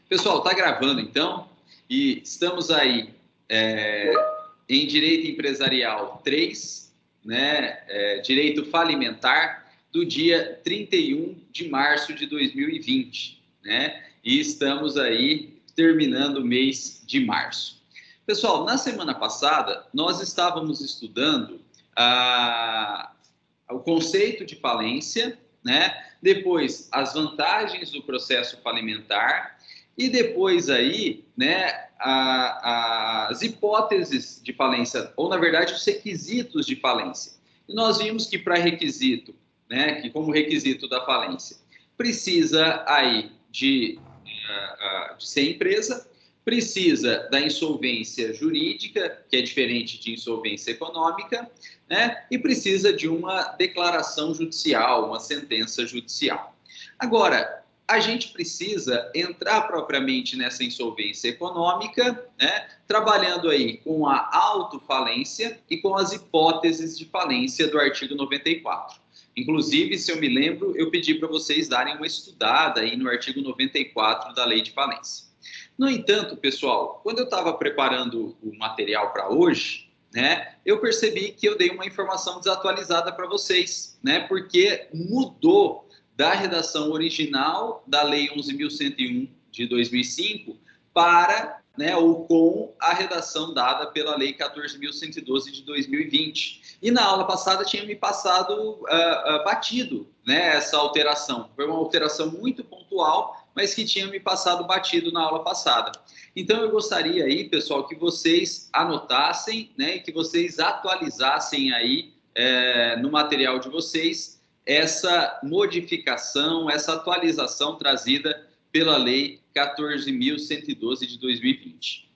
Pessoal, tá gravando então, e estamos aí em Direito Empresarial 3, né, Direito Falimentar, do dia 31 de março de 2020, né, e estamos aí terminando o mês de março. Pessoal, na semana passada, nós estávamos estudando o conceito de falência, né, depois as vantagens do processo falimentar, e depois aí, né, as hipóteses de falência, ou na verdade os requisitos de falência. E nós vimos que para requisito, né, que como requisito da falência, precisa aí de ser empresa, precisa da insolvência jurídica, que é diferente de insolvência econômica, né, e precisa de uma declaração judicial, uma sentença judicial. Agora, a gente precisa entrar propriamente nessa insolvência econômica, né, trabalhando aí com a autofalência e com as hipóteses de falência do artigo 94. Inclusive, se eu me lembro, eu pedi para vocês darem uma estudada aí no artigo 94 da Lei de Falência. No entanto, pessoal, quando eu estava preparando o material para hoje, né, eu percebi que eu dei uma informação desatualizada para vocês, né, porque mudou da redação original da Lei 11.101 de 2005 para, né, ou com a redação dada pela Lei 14.112 de 2020. E na aula passada tinha me passado batido, né, essa alteração. Foi uma alteração muito pontual, mas que tinha me passado batido na aula passada. Então, eu gostaria aí, pessoal, que vocês anotassem, né, e que vocês atualizassem aí no material de vocês essa modificação, essa atualização trazida pela Lei 14.112 de 2020.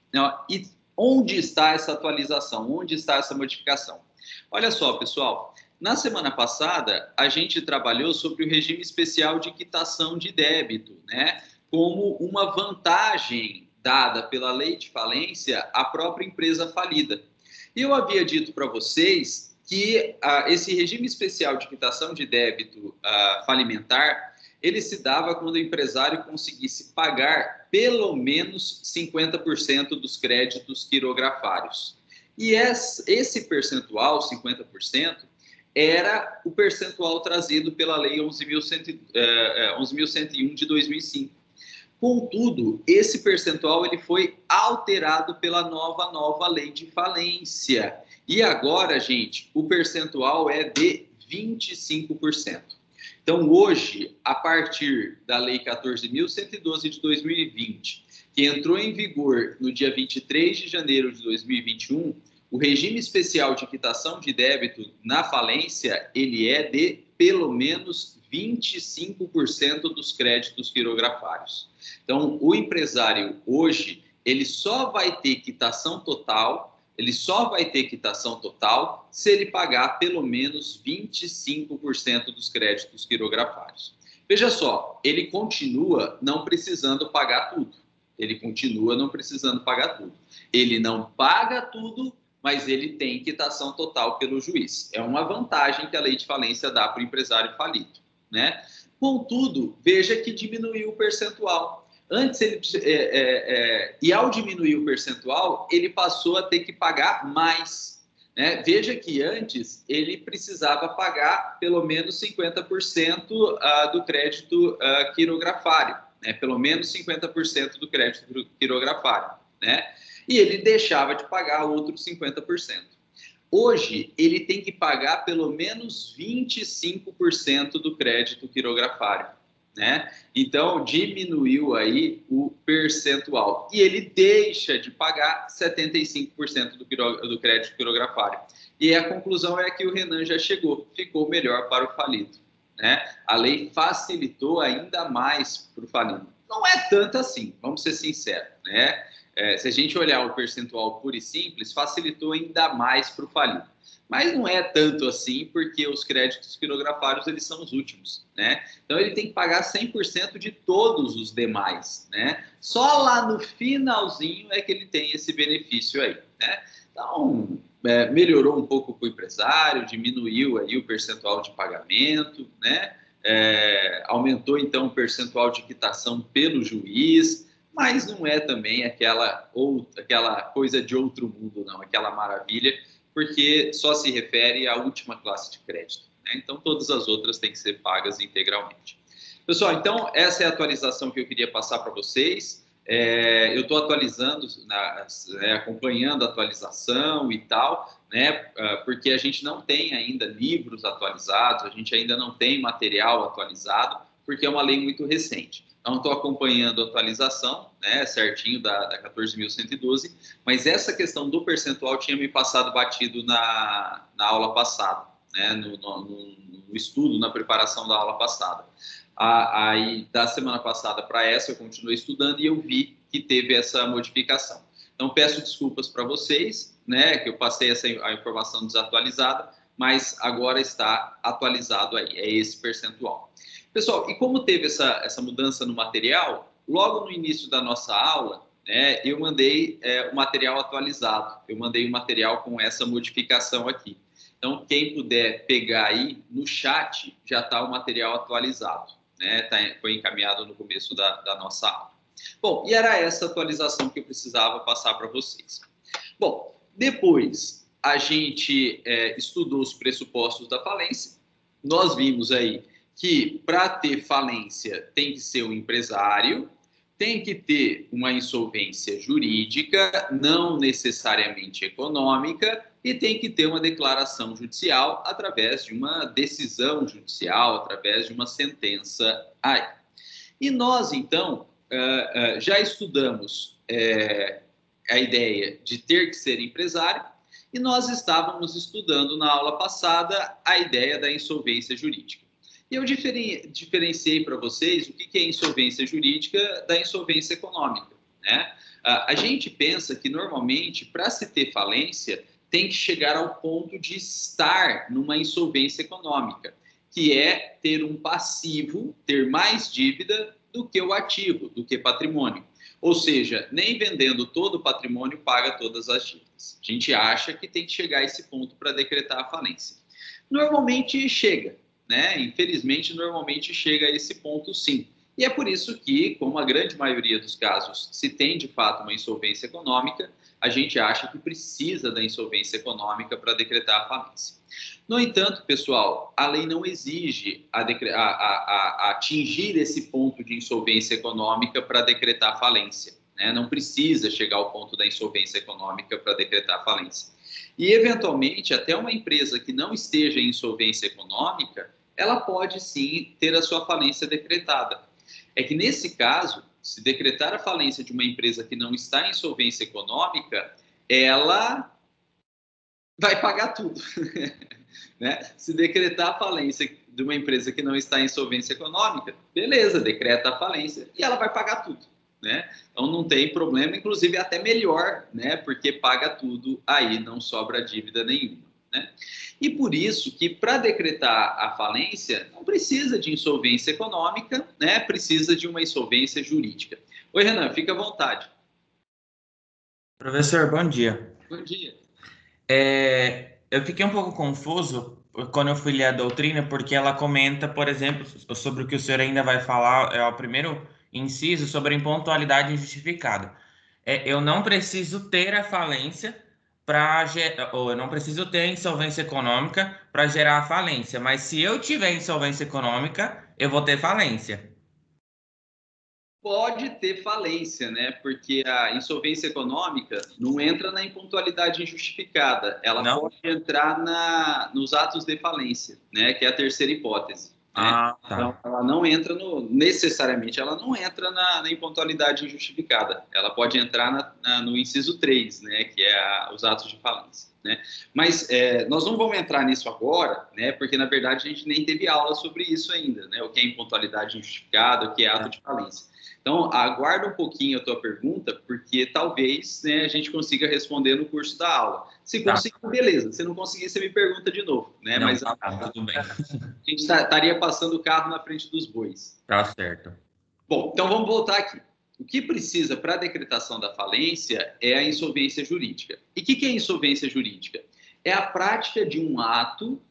E onde está essa atualização? Onde está essa modificação? Olha só, pessoal, na semana passada a gente trabalhou sobre o regime especial de quitação de débito, né, como uma vantagem dada pela lei de falência à própria empresa falida. E eu havia dito para vocês que esse regime especial de quitação de débito falimentar, ele se dava quando o empresário conseguisse pagar pelo menos 50% dos créditos quirografários. E esse percentual, 50%, era o percentual trazido pela Lei 11.101 de 2005. Contudo, esse percentual ele foi alterado pela nova lei de falência. E agora, gente, o percentual é de 25%. Então, hoje, a partir da Lei 14.112 de 2020, que entrou em vigor no dia 23 de janeiro de 2021, o regime especial de quitação de débito na falência, ele é de pelo menos 25% dos créditos quirografários. Então, o empresário hoje, ele só vai ter quitação total, se ele pagar pelo menos 25% dos créditos quirografários. Veja só, ele continua não precisando pagar tudo. Ele não paga tudo, mas ele tem quitação total pelo juiz. É uma vantagem que a lei de falência dá para o empresário falido, né? Contudo, veja que diminuiu o percentual. Antes, e ao diminuir o percentual, ele passou a ter que pagar mais, né? Veja que antes ele precisava pagar pelo menos 50% do crédito quirografário, né? Pelo menos 50% do crédito quirografário, né? E ele deixava de pagar outros 50%. Hoje, ele tem que pagar pelo menos 25% do crédito quirografário, né? Então, diminuiu aí o percentual. E ele deixa de pagar 75% do crédito quirografário. E a conclusão é que o Renan já chegou, ficou melhor para o falido, né? A lei facilitou ainda mais para o falido. Não é tanto assim, vamos ser sinceros, né? Se a gente olhar o percentual puro e simples, facilitou ainda mais para o falido. Mas não é tanto assim, porque os créditos quirografários, eles são os últimos, né? Então, ele tem que pagar 100% de todos os demais, né? Só lá no finalzinho é que ele tem esse benefício aí, né? Então, melhorou um pouco para o empresário, diminuiu aí o percentual de pagamento, né? Aumentou, então, o percentual de quitação pelo juiz, mas não é também aquela coisa de outro mundo, não, aquela maravilha, porque só se refere à última classe de crédito, né? Então, todas as outras têm que ser pagas integralmente. Pessoal, então, essa é a atualização que eu queria passar para vocês. Eu estou atualizando, acompanhando a atualização e tal, né? Porque a gente não tem ainda livros atualizados, a gente ainda não tem material atualizado, porque é uma lei muito recente. Então, estou acompanhando a atualização, né, certinho da 14.112, mas essa questão do percentual tinha me passado batido na aula passada, né, no estudo, na preparação da aula passada. Aí, da semana passada para essa, eu continuei estudando e eu vi que teve essa modificação. Então, peço desculpas para vocês, né, que eu passei a informação desatualizada, mas agora está atualizado aí, é esse percentual. Pessoal, e como teve essa mudança no material, logo no início da nossa aula, né, eu mandei o material atualizado, eu mandei o material com essa modificação aqui. Então, quem puder pegar aí no chat, já está o material atualizado, né? Foi encaminhado no começo da nossa aula. Bom, e era essa atualização que eu precisava passar para vocês. Bom, depois a gente estudou os pressupostos da falência, nós vimos aí que para ter falência tem que ser um empresário, tem que ter uma insolvência jurídica, não necessariamente econômica, e tem que ter uma declaração judicial através de uma decisão judicial, através de uma sentença aí. E nós, então, já estudamos a ideia de ter que ser empresário, e nós estávamos estudando na aula passada a ideia da insolvência jurídica. E eu diferenciei para vocês o que é insolvência jurídica da insolvência econômica, né? A gente pensa que, normalmente, para se ter falência, tem que chegar ao ponto de estar numa insolvência econômica, que é ter um passivo, ter mais dívida do que o ativo, do que patrimônio. Ou seja, nem vendendo todo o patrimônio paga todas as dívidas. A gente acha que tem que chegar a esse ponto para decretar a falência. Normalmente chega, né? Infelizmente, normalmente chega a esse ponto, sim. E é por isso que, como a grande maioria dos casos se tem de fato uma insolvência econômica, a gente acha que precisa da insolvência econômica para decretar a falência. No entanto, pessoal, a lei não exige atingir esse ponto de insolvência econômica para decretar a falência, né? Não precisa chegar ao ponto da insolvência econômica para decretar a falência. E, eventualmente, até uma empresa que não esteja em insolvência econômica, ela pode sim ter a sua falência decretada. É que, nesse caso, se decretar a falência de uma empresa que não está em insolvência econômica, ela vai pagar tudo. Né? Se decretar a falência de uma empresa que não está em insolvência econômica, beleza, decreta a falência e ela vai pagar tudo. Né? Então não tem problema, inclusive até melhor, né? Porque paga tudo aí, não sobra dívida nenhuma. Né? E por isso que para decretar a falência não precisa de insolvência econômica, né? Precisa de uma insolvência jurídica. Oi, Renan, fica à vontade. Professor, bom dia. Bom dia. Eu fiquei um pouco confuso quando eu fui ler a doutrina, porque ela comenta, por exemplo, sobre o que o senhor ainda vai falar, é o primeiro inciso sobre a impontualidade injustificada. Eu não preciso ter a falência ou eu não preciso ter a insolvência econômica para gerar a falência, mas se eu tiver insolvência econômica, eu vou ter falência. Pode ter falência, né? Porque a insolvência econômica não entra na impontualidade injustificada, ela Não? pode entrar nos atos de falência, né? Que é a terceira hipótese, né? Ah, Então, tá. ela não entra necessariamente, ela não entra na impontualidade injustificada, ela pode entrar no inciso 3, né? Que é os atos de falência. Né? Mas nós não vamos entrar nisso agora, né? Porque na verdade a gente nem teve aula sobre isso ainda, né? O que é impontualidade injustificada, o que é ato de falência. Então, aguarda um pouquinho a gente pergunta, porque talvez, né, a gente consiga responder no curso da aula. Se Tá. conseguir, beleza. Se não conseguir, você me pergunta de novo. Né? Não, Mas tá bom, tudo bem. a gente estaria passando o carro na frente dos bois. Tá certo. Bom, então vamos voltar aqui. O que precisa para a decretação da falência é a insolvência jurídica. E o que é insolvência jurídica? É a prática de um ato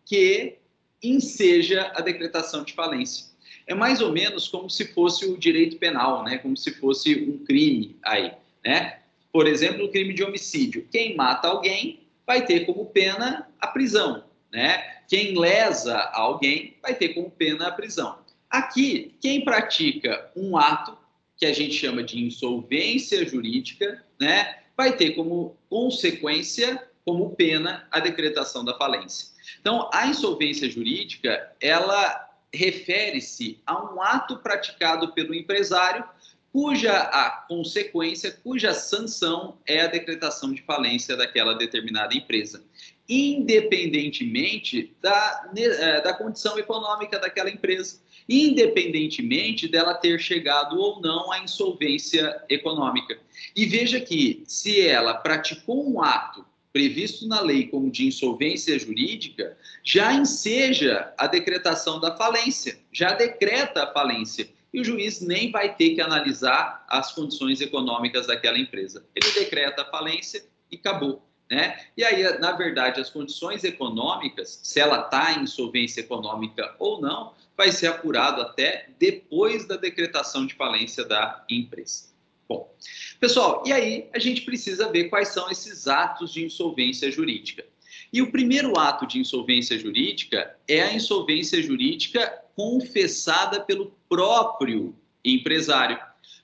que enseja a decretação de falência. É mais ou menos como se fosse o direito penal, né? Como se fosse um crime aí, né? Por exemplo, o crime de homicídio. Quem mata alguém vai ter como pena a prisão, né? Quem lesa alguém vai ter como pena a prisão. Aqui, quem pratica um ato que a gente chama de insolvência jurídica, né, vai ter como consequência, como pena, a decretação da falência. Então, a insolvência jurídica, ela refere-se a um ato praticado pelo empresário cuja a consequência, cuja sanção é a decretação de falência daquela determinada empresa, independentemente da condição econômica daquela empresa, independentemente dela ter chegado ou não à insolvência econômica. E veja que, se ela praticou um ato previsto na lei como de insolvência jurídica, já enseja a decretação da falência, já decreta a falência. E o juiz nem vai ter que analisar as condições econômicas daquela empresa. Ele decreta a falência e acabou, né? E aí, na verdade, as condições econômicas, se ela está em insolvência econômica ou não, vai ser apurado até depois da decretação de falência da empresa. Bom, pessoal, e aí a gente precisa ver quais são esses atos de insolvência jurídica. E o primeiro ato de insolvência jurídica é a insolvência jurídica confessada pelo próprio empresário.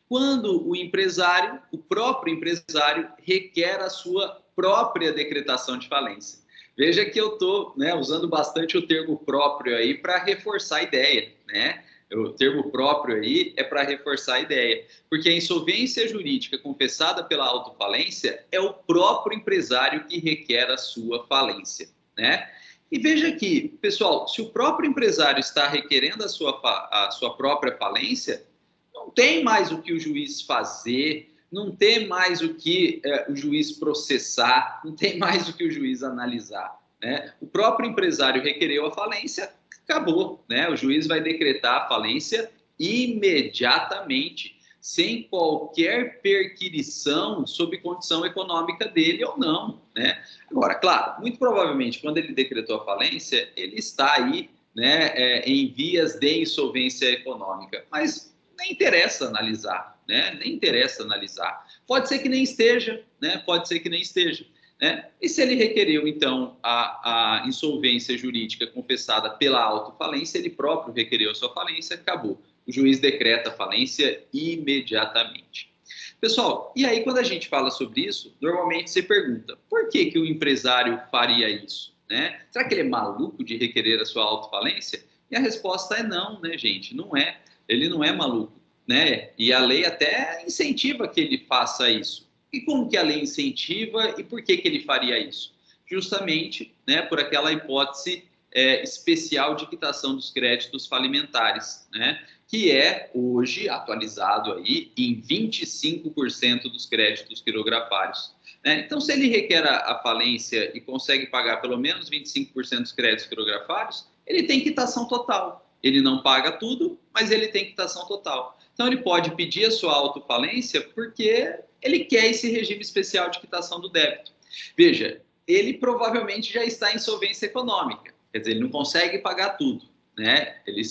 Quando o próprio empresário, requer a sua própria decretação de falência. Veja que eu estou, né, usando bastante o termo próprio aí para reforçar a ideia, né? O termo próprio aí é para reforçar a ideia, porque a insolvência jurídica confessada pela autofalência é o próprio empresário que requer a sua falência, né? E veja aqui, pessoal, se o próprio empresário está requerendo a sua própria falência, não tem mais o que o juiz fazer, não tem mais o que o juiz processar, não tem mais o que o juiz analisar, né? O próprio empresário requereu a falência, acabou, né? O juiz vai decretar a falência imediatamente, sem qualquer perquirição sobre condição econômica dele ou não, né? Agora, claro, muito provavelmente, quando ele decretou a falência, ele está aí, né, em vias de insolvência econômica, mas nem interessa analisar, né? Nem interessa analisar. Pode ser que nem esteja, né? Pode ser que nem esteja. Né? E se ele requereu, então, a insolvência jurídica confessada pela autofalência, ele próprio requereu a sua falência, acabou. O juiz decreta a falência imediatamente. Pessoal, e aí quando a gente fala sobre isso, normalmente se pergunta, por que que o empresário faria isso? Né? Será que ele é maluco de requerer a sua autofalência? E a resposta é não, né, gente? Não é. Ele não é maluco, né? E a lei até incentiva que ele faça isso. E como que a lei incentiva e por que que ele faria isso? Justamente, né, por aquela hipótese especial de quitação dos créditos falimentares, né, que é hoje atualizado aí em 25% dos créditos quirografários. Né? Então, se ele requer a falência e consegue pagar pelo menos 25% dos créditos quirografários, ele tem quitação total. Ele não paga tudo, mas ele tem quitação total. Então, ele pode pedir a sua autofalência porque ele quer esse regime especial de quitação do débito. Veja, ele provavelmente já está em insolvência econômica, quer dizer, ele não consegue pagar tudo, né? Ele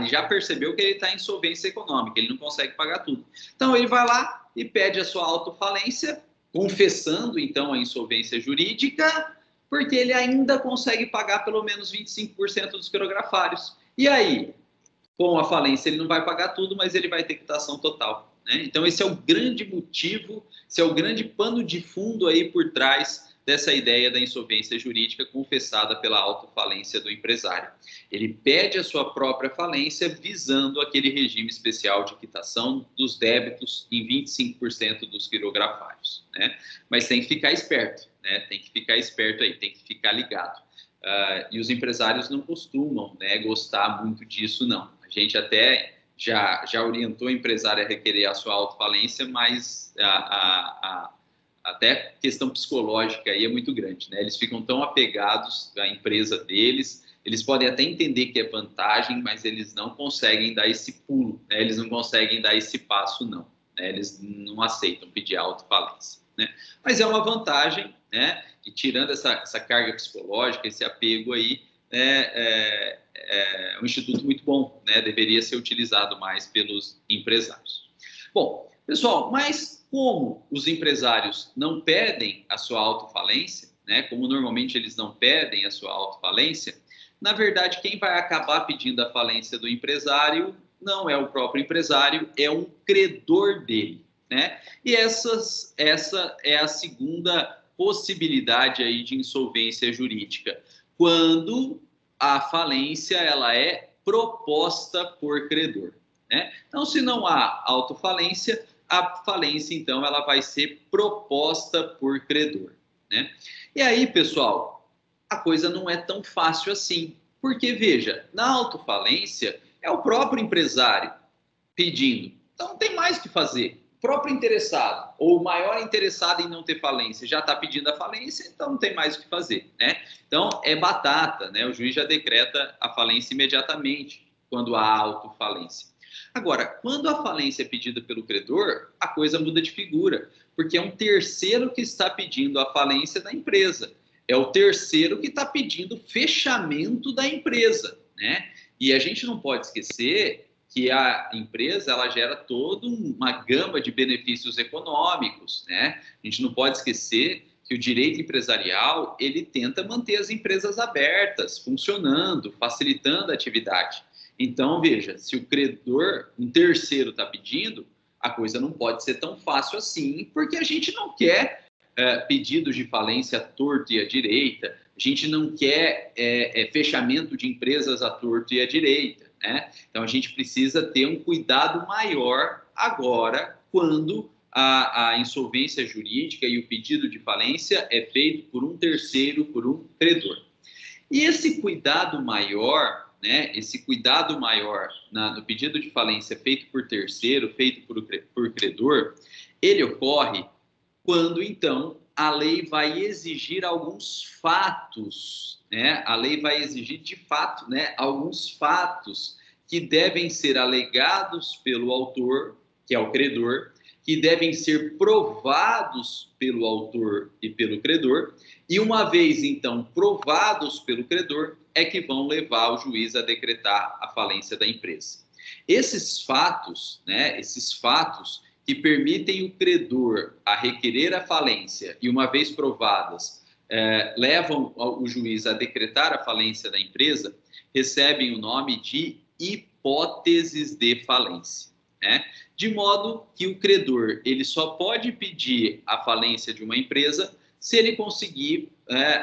já percebeu que ele está em insolvência econômica, ele não consegue pagar tudo. Então, ele vai lá e pede a sua autofalência, confessando, então, a insolvência jurídica, porque ele ainda consegue pagar pelo menos 25% dos quirografários. E aí, com a falência, ele não vai pagar tudo, mas ele vai ter quitação total. Né? Então, esse é o grande motivo, esse é o grande pano de fundo aí por trás dessa ideia da insolvência jurídica confessada pela autofalência do empresário. Ele pede a sua própria falência visando aquele regime especial de quitação dos débitos em 25% dos quirografários. Né? Mas tem que ficar esperto, né? Tem que ficar esperto aí, tem que ficar ligado. E os empresários não costumam, né, gostar muito disso, não. A gente até já orientou o empresário a requerer a sua autofalência, mas até questão psicológica aí é muito grande, né? Eles ficam tão apegados à empresa deles, eles podem até entender que é vantagem, mas eles não conseguem dar esse pulo, né? Eles não conseguem dar esse passo, não. Né? Eles não aceitam pedir autofalência, né? Mas é uma vantagem, né? E tirando essa carga psicológica, esse apego aí, um instituto muito bom, né? Deveria ser utilizado mais pelos empresários. Bom, pessoal, mas como os empresários não pedem a sua autofalência, né? Como normalmente eles não pedem a sua autofalência, na verdade, quem vai acabar pedindo a falência do empresário não é o próprio empresário, é um credor dele, né? E essa é a segunda possibilidade aí de insolvência jurídica, quando a falência ela é proposta por credor, né? Então, se não há autofalência, a falência, então, ela vai ser proposta por credor, né? E aí, pessoal, a coisa não é tão fácil assim, porque, veja, na autofalência é o próprio empresário pedindo, então não tem mais o que fazer. O próprio interessado, ou o maior interessado em não ter falência, já está pedindo a falência, então não tem mais o que fazer, né? Então, é batata, né? O juiz já decreta a falência imediatamente quando há autofalência. Agora, quando a falência é pedida pelo credor, a coisa muda de figura, porque é um terceiro que está pedindo a falência da empresa. É o terceiro que está pedindo o fechamento da empresa, né? E a gente não pode esquecer que a empresa ela gera toda uma gama de benefícios econômicos, né? A gente não pode esquecer que o direito empresarial ele tenta manter as empresas abertas, funcionando, facilitando a atividade. Então, veja, se o credor, um terceiro está pedindo, a coisa não pode ser tão fácil assim, porque a gente não quer pedidos de falência à torto e à direita, a gente não quer fechamento de empresas à torto e à direita, né? Então, a gente precisa ter um cuidado maior agora, quando a insolvência jurídica e o pedido de falência é feito por um terceiro, por um credor. E esse cuidado maior, né, esse cuidado maior no pedido de falência feito por terceiro, feito por credor, ele ocorre quando, então, a lei vai exigir alguns fatos, né? A lei vai exigir, de fato, né, alguns fatos que devem ser alegados pelo autor, que é o credor, que devem ser provados pelo autor e pelo credor, e uma vez, então, provados pelo credor, é que vão levar o juiz a decretar a falência da empresa. Esses fatos, né, que permitem o credor a requerer a falência e, uma vez provadas, levam o juiz a decretar a falência da empresa, recebem o nome de hipóteses de falência, né? De modo que o credor ele só pode pedir a falência de uma empresa se ele conseguir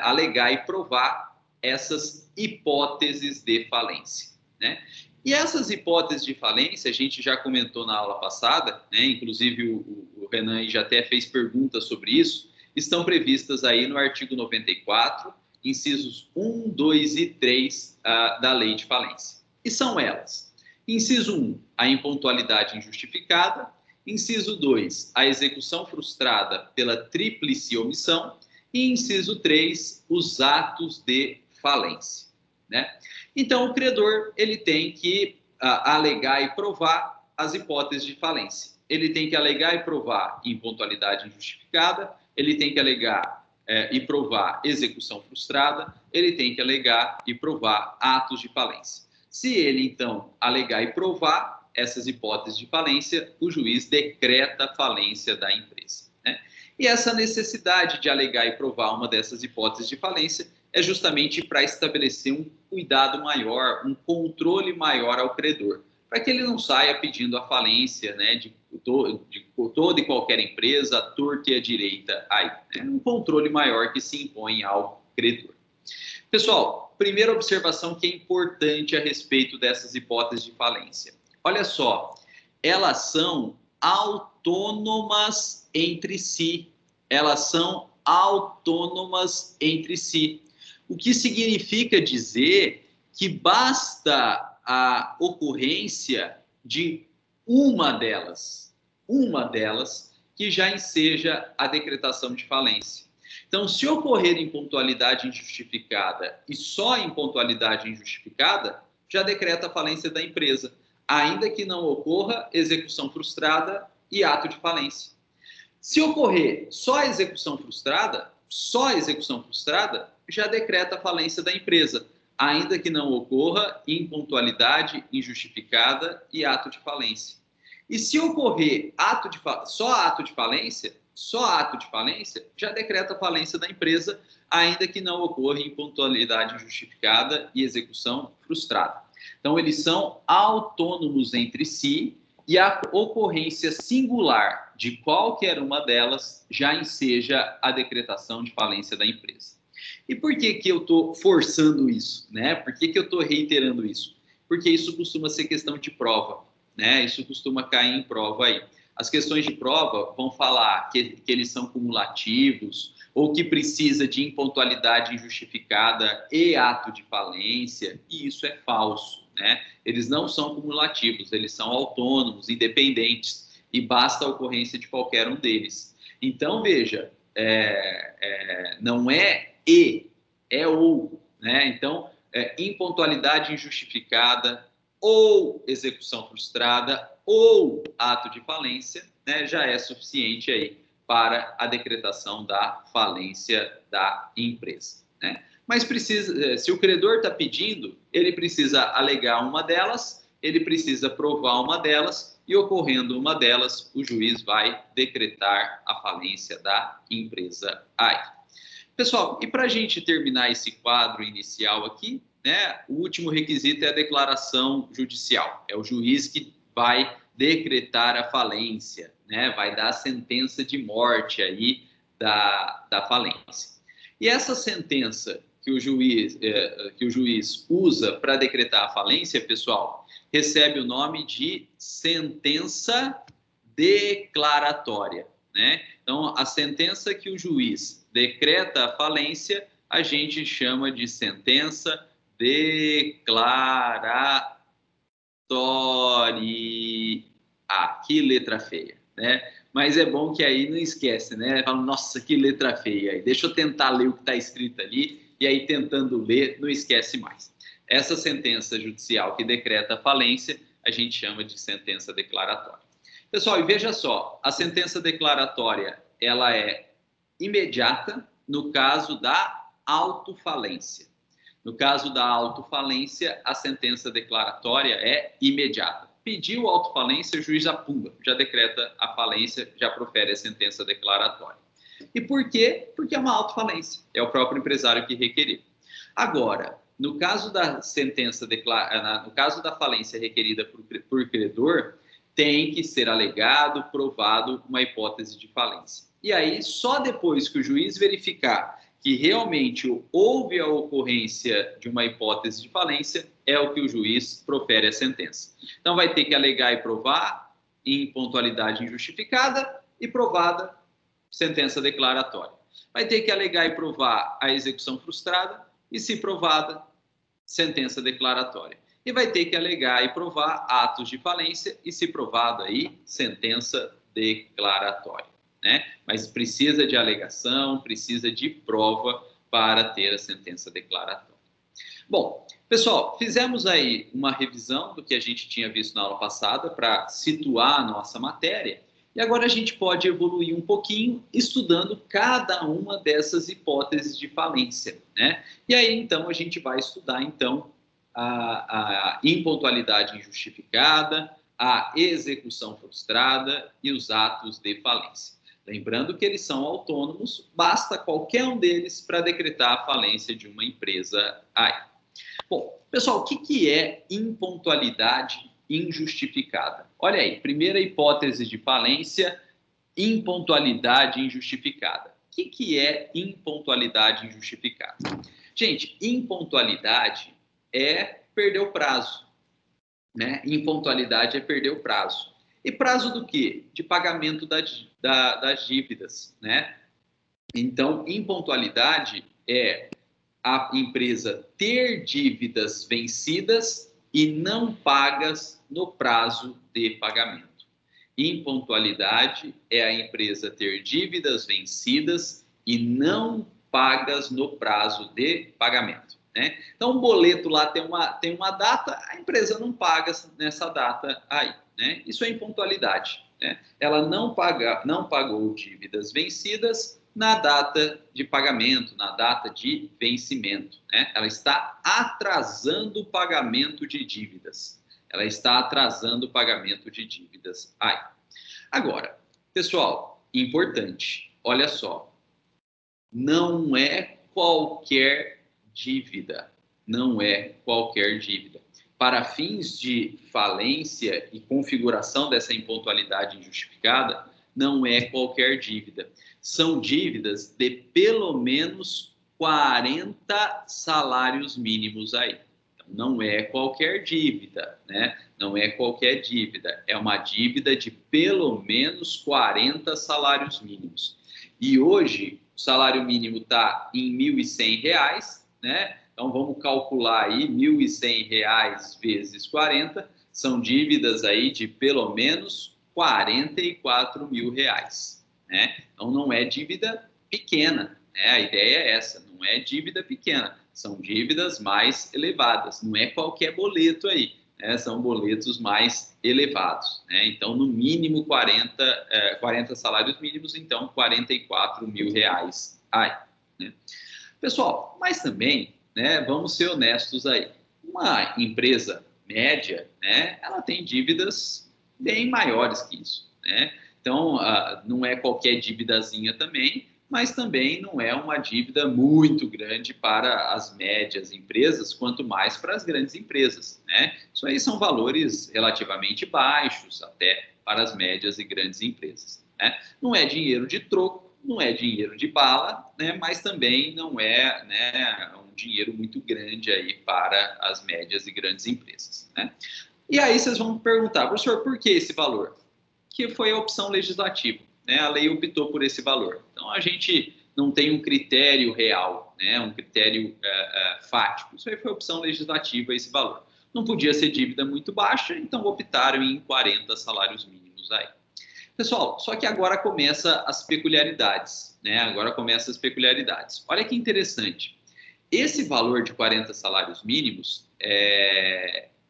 alegar e provar essas hipóteses de falência, né? E essas hipóteses de falência, a gente já comentou na aula passada, né? Inclusive o Renan já até fez perguntas sobre isso, estão previstas aí no artigo 94, incisos 1, 2 e 3 da Lei de Falência. E são elas: inciso 1, a impontualidade injustificada; inciso 2, a execução frustrada pela tríplice omissão; e inciso 3, os atos de falência, né? Então, o credor ele tem que alegar e provar as hipóteses de falência. Ele tem que alegar e provar impontualidade injustificada, ele tem que alegar e provar execução frustrada, ele tem que alegar e provar atos de falência. Se ele, então, alegar e provar essas hipóteses de falência, o juiz decreta a falência da empresa, né? E essa necessidade de alegar e provar uma dessas hipóteses de falência é justamente para estabelecer um cuidado maior, um controle maior ao credor, para que ele não saia pedindo a falência, né, de toda e qualquer empresa, à torta e à direita. Aí, né? Um controle maior que se impõe ao credor. Pessoal, primeira observação que é importante a respeito dessas hipóteses de falência. Olha só, elas são autônomas entre si. Elas são autônomas entre si. O que significa dizer que basta a ocorrência de uma delas que já enseja a decretação de falência. Então, se ocorrer impontualidade injustificada e só impontualidade injustificada, já decreta a falência da empresa, ainda que não ocorra execução frustrada e ato de falência. Se ocorrer só execução frustrada, já decreta a falência da empresa, ainda que não ocorra impontualidade injustificada e ato de falência. E se ocorrer só ato de falência, já decreta a falência da empresa, ainda que não ocorra impontualidade injustificada e execução frustrada. Então, eles são autônomos entre si e a ocorrência singular de qualquer uma delas já enseja a decretação de falência da empresa. E por que eu estou forçando isso, né? Por que eu estou reiterando isso? Porque isso costuma ser questão de prova, né? Isso costuma cair em prova aí. As questões de prova vão falar que eles são cumulativos ou que precisa de impontualidade injustificada e ato de falência, e isso é falso, né? Eles não são cumulativos, eles são autônomos, independentes, e basta a ocorrência de qualquer um deles. Então, veja, não é e, é ou, né? Então, impontualidade injustificada ou execução frustrada ou ato de falência, né, já é suficiente aí para a decretação da falência da empresa, né? Mas se o credor está pedindo, ele precisa alegar uma delas, ele precisa provar uma delas, e ocorrendo uma delas, o juiz vai decretar a falência da empresa aí. Pessoal, e para a gente terminar esse quadro inicial aqui, né, o último requisito é a declaração judicial. É o juiz que vai decretar a falência, né, vai dar a sentença de morte aí da falência. E essa sentença que o juiz usa para decretar a falência, pessoal, recebe o nome de sentença declaratória, né? Então, a sentença que o juiz decreta a falência, a gente chama de sentença declaratória. Ah, que letra feia, né? Mas é bom que aí não esquece, né? Fala, nossa, que letra feia. Aí deixa eu tentar ler o que está escrito ali, e aí tentando ler, não esquece mais. Essa sentença judicial que decreta a falência, a gente chama de sentença declaratória. Pessoal, e veja só, a sentença declaratória, ela é imediata no caso da autofalência. No caso da autofalência, a sentença declaratória é imediata. Pediu autofalência, o juiz já pumba, já decreta a falência, já profere a sentença declaratória. E por quê? Porque é uma autofalência, é o próprio empresário que requeriu. Agora, no caso da no caso da falência requerida por credor, tem que ser alegado, provado uma hipótese de falência. E aí, só depois que o juiz verificar que realmente houve a ocorrência de uma hipótese de falência, é o que o juiz profere a sentença. Então, vai ter que alegar e provar impontualidade injustificada e provada sentença declaratória. Vai ter que alegar e provar a execução frustrada e, se provada, sentença declaratória. E vai ter que alegar e provar atos de falência e, se provado aí, sentença declaratória, né? Mas precisa de alegação, precisa de prova para ter a sentença declaratória. Bom, pessoal, fizemos aí uma revisão do que a gente tinha visto na aula passada para situar a nossa matéria, e agora a gente pode evoluir um pouquinho estudando cada uma dessas hipóteses de falência, né? E aí, então, a gente vai estudar, então, a impontualidade injustificada, a execução frustrada e os atos de falência. Lembrando que eles são autônomos, basta qualquer um deles para decretar a falência de uma empresa aí. Bom, pessoal, o que é impontualidade injustificada? Olha aí, primeira hipótese de falência, impontualidade injustificada. O que é impontualidade injustificada? Gente, impontualidade é perder o prazo, né? Impontualidade é perder o prazo. E prazo do quê? De pagamento das dívidas, né? Então, impontualidade é a empresa ter dívidas vencidas e não pagas no prazo de pagamento. Impontualidade é a empresa ter dívidas vencidas e não pagas no prazo de pagamento, né? Então, o boleto lá tem uma data, a empresa não paga nessa data aí, né? Isso é impontualidade, né? Ela não pagou dívidas vencidas, na data de pagamento, na data de vencimento, né? Ela está atrasando o pagamento de dívidas. Ela está atrasando o pagamento de dívidas aí. Agora, pessoal, importante, olha só, não é qualquer dívida, não é qualquer dívida. Para fins de falência e configuração dessa impontualidade injustificada, não é qualquer dívida. São dívidas de pelo menos 40 salários mínimos aí. Então, não é qualquer dívida, né? Não é qualquer dívida. É uma dívida de pelo menos 40 salários mínimos. E hoje, o salário mínimo está em R$ 1.100, né? Então, vamos calcular aí R$ 1.100 vezes 40, são dívidas aí de pelo menos R$ 44 mil, né? Então, não é dívida pequena, né? A ideia é essa, não é dívida pequena, são dívidas mais elevadas, não é qualquer boleto aí, né? São boletos mais elevados, né? Então, no mínimo 40 salários mínimos, então R$ 44 mil aí, né? Pessoal, mas também, né, vamos ser honestos aí, uma empresa média, né, ela tem dívidas bem maiores que isso, né? Então, não é qualquer dívidazinha também, mas também não é uma dívida muito grande para as médias empresas, quanto mais para as grandes empresas, né? Isso aí são valores relativamente baixos até para as médias e grandes empresas, né? Não é dinheiro de troco, não é dinheiro de bala, né? Mas também não é, né, um dinheiro muito grande aí para as médias e grandes empresas, né? E aí vocês vão perguntar, professor, por que esse valor? Que foi a opção legislativa, né? A lei optou por esse valor. Então, a gente não tem um critério real, né? Um critério fático. Isso aí foi opção legislativa, esse valor. Não podia ser dívida muito baixa, então optaram em 40 salários mínimos aí. Pessoal, só que agora começa as peculiaridades, né? Agora começam as peculiaridades. Olha que interessante. Esse valor de 40 salários mínimos,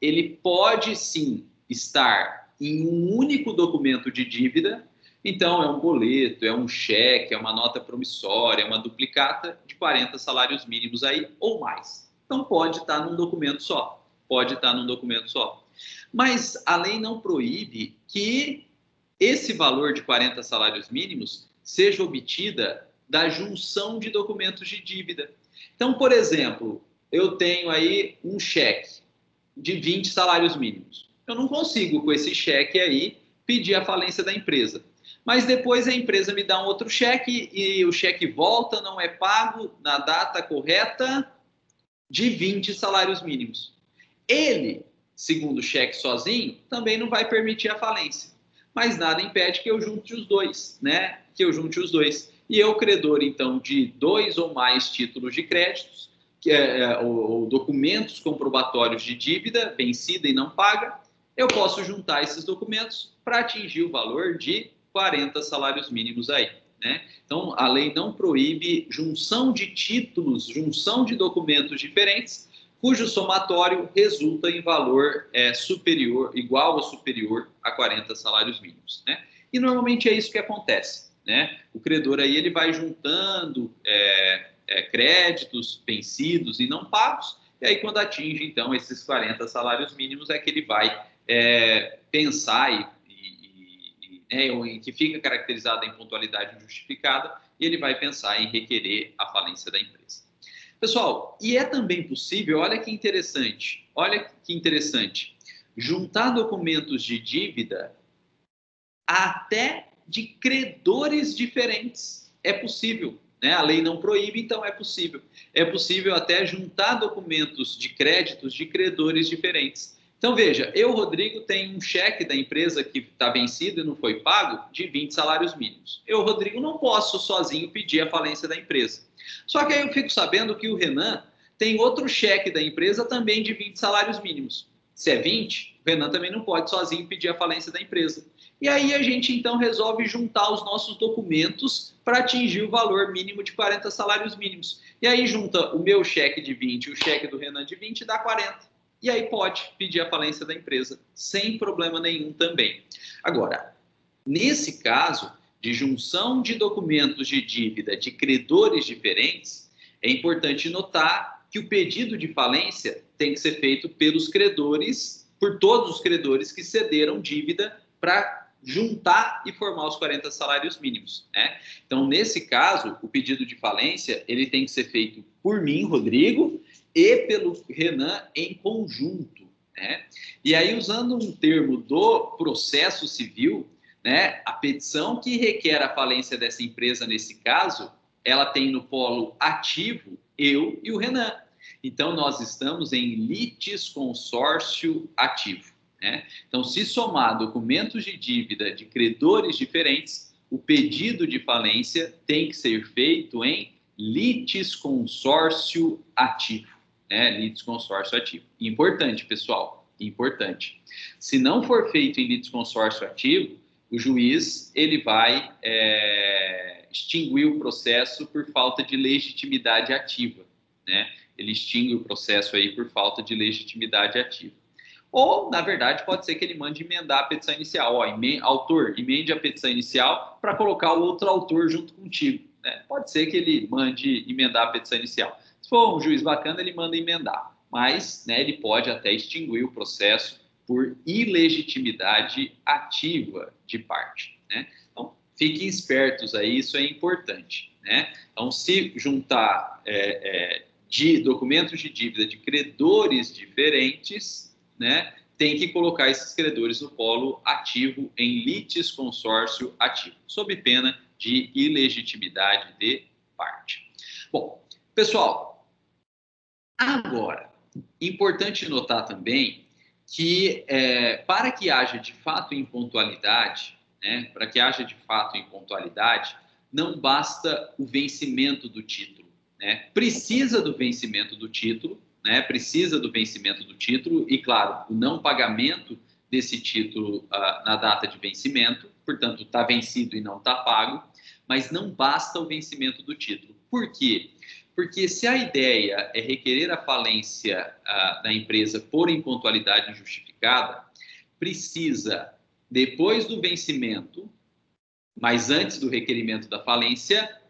ele pode sim estar em um único documento de dívida. Então, é um boleto, é um cheque, é uma nota promissória, é uma duplicata de 40 salários mínimos aí ou mais. Então, pode estar num documento só. Pode estar num documento só. Mas a lei não proíbe que esse valor de 40 salários mínimos seja obtida da junção de documentos de dívida. Então, por exemplo, eu tenho aí um cheque de 20 salários mínimos. Eu não consigo, com esse cheque aí, pedir a falência da empresa. Mas depois a empresa me dá um outro cheque e o cheque volta, não é pago na data correta de 20 salários mínimos. Ele, segundo o cheque sozinho, também não vai permitir a falência. Mas nada impede que eu junte os dois, né? Que eu junte os dois. E eu, credor, então, de 2 ou mais títulos de créditos, ou documentos comprobatórios de dívida vencida e não paga, eu posso juntar esses documentos para atingir o valor de 40 salários mínimos aí, né? Então, a lei não proíbe junção de títulos, junção de documentos diferentes, cujo somatório resulta em valor superior, igual ou superior a 40 salários mínimos, né? E normalmente é isso que acontece, né? O credor aí ele vai juntando créditos vencidos e não pagos, e aí quando atinge então esses 40 salários mínimos é que ele vai pensar em que fica caracterizada a impontualidade injustificada, e ele vai pensar em requerer a falência da empresa. Pessoal, e é também possível, olha que interessante, juntar documentos de dívida até de credores diferentes. É possível, né? A lei não proíbe, então é possível. É possível até juntar documentos de créditos de credores diferentes. Então, veja, eu, Rodrigo, tenho um cheque da empresa que está vencido e não foi pago de 20 salários mínimos. Eu, Rodrigo, não posso sozinho pedir a falência da empresa. Só que aí eu fico sabendo que o Renan tem outro cheque da empresa também de 20 salários mínimos. Se é 20, o Renan também não pode sozinho pedir a falência da empresa. E aí a gente, então, resolve juntar os nossos documentos para atingir o valor mínimo de 40 salários mínimos. E aí junta o meu cheque de 20 e o cheque do Renan de 20 dá 40. E aí pode pedir a falência da empresa, sem problema nenhum também. Agora, nesse caso, de junção de documentos de dívida de credores diferentes, é importante notar que o pedido de falência tem que ser feito pelos credores, por todos os credores que cederam dívida para juntar e formar os 40 salários mínimos, né? Então, nesse caso, o pedido de falência ele tem que ser feito por mim, Rodrigo, e pelo Renan em conjunto, né? E aí, usando um termo do processo civil, né, a petição que requer a falência dessa empresa, nesse caso, ela tem no polo ativo eu e o Renan. Então, nós estamos em litisconsórcio ativo, né? Então, se somar documentos de dívida de credores diferentes, o pedido de falência tem que ser feito em litisconsórcio ativo, né? Litisconsórcio ativo. Importante, pessoal, importante. Se não for feito em litisconsórcio ativo, o juiz ele vai extinguir o processo por falta de legitimidade ativa, né? Ele extingue o processo aí por falta de legitimidade ativa. Ou, na verdade, pode ser que ele mande emendar a petição inicial. Ó, autor, emende a petição inicial para colocar o outro autor junto contigo, né? Pode ser que ele mande emendar a petição inicial. Se for um juiz bacana, ele manda emendar. Mas, né, ele pode até extinguir o processo por ilegitimidade ativa de parte, né? Então, fiquem espertos aí, isso é importante, né? Então, se juntar de documentos de dívida de credores diferentes, né, tem que colocar esses credores no polo ativo em litisconsórcio ativo, sob pena de ilegitimidade de parte. Bom, pessoal, agora, importante notar também que para que haja de fato impontualidade, né, para que haja de fato impontualidade, não basta o vencimento do título, né? Precisa do vencimento do título, né? Precisa do vencimento do título e, claro, o não pagamento desse título na data de vencimento, portanto, está vencido e não está pago, mas não basta o vencimento do título. Por quê? Porque se a ideia é requerer a falência da empresa por impontualidade injustificada, precisa, depois do vencimento, mas antes do requerimento da falência,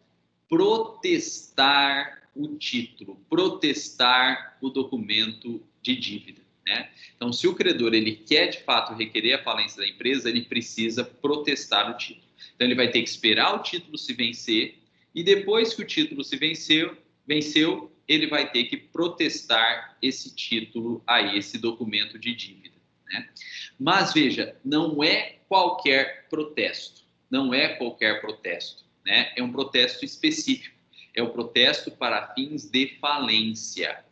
protestar o título, protestar o documento de dívida, né? Então, se o credor ele quer de fato requerer a falência da empresa, ele precisa protestar o título. Então, ele vai ter que esperar o título se vencer e depois que o título se venceu, ele vai ter que protestar esse título aí, esse documento de dívida, né? Mas veja, não é qualquer protesto, não é qualquer protesto, né? É um protesto específico, é o protesto para fins de falência.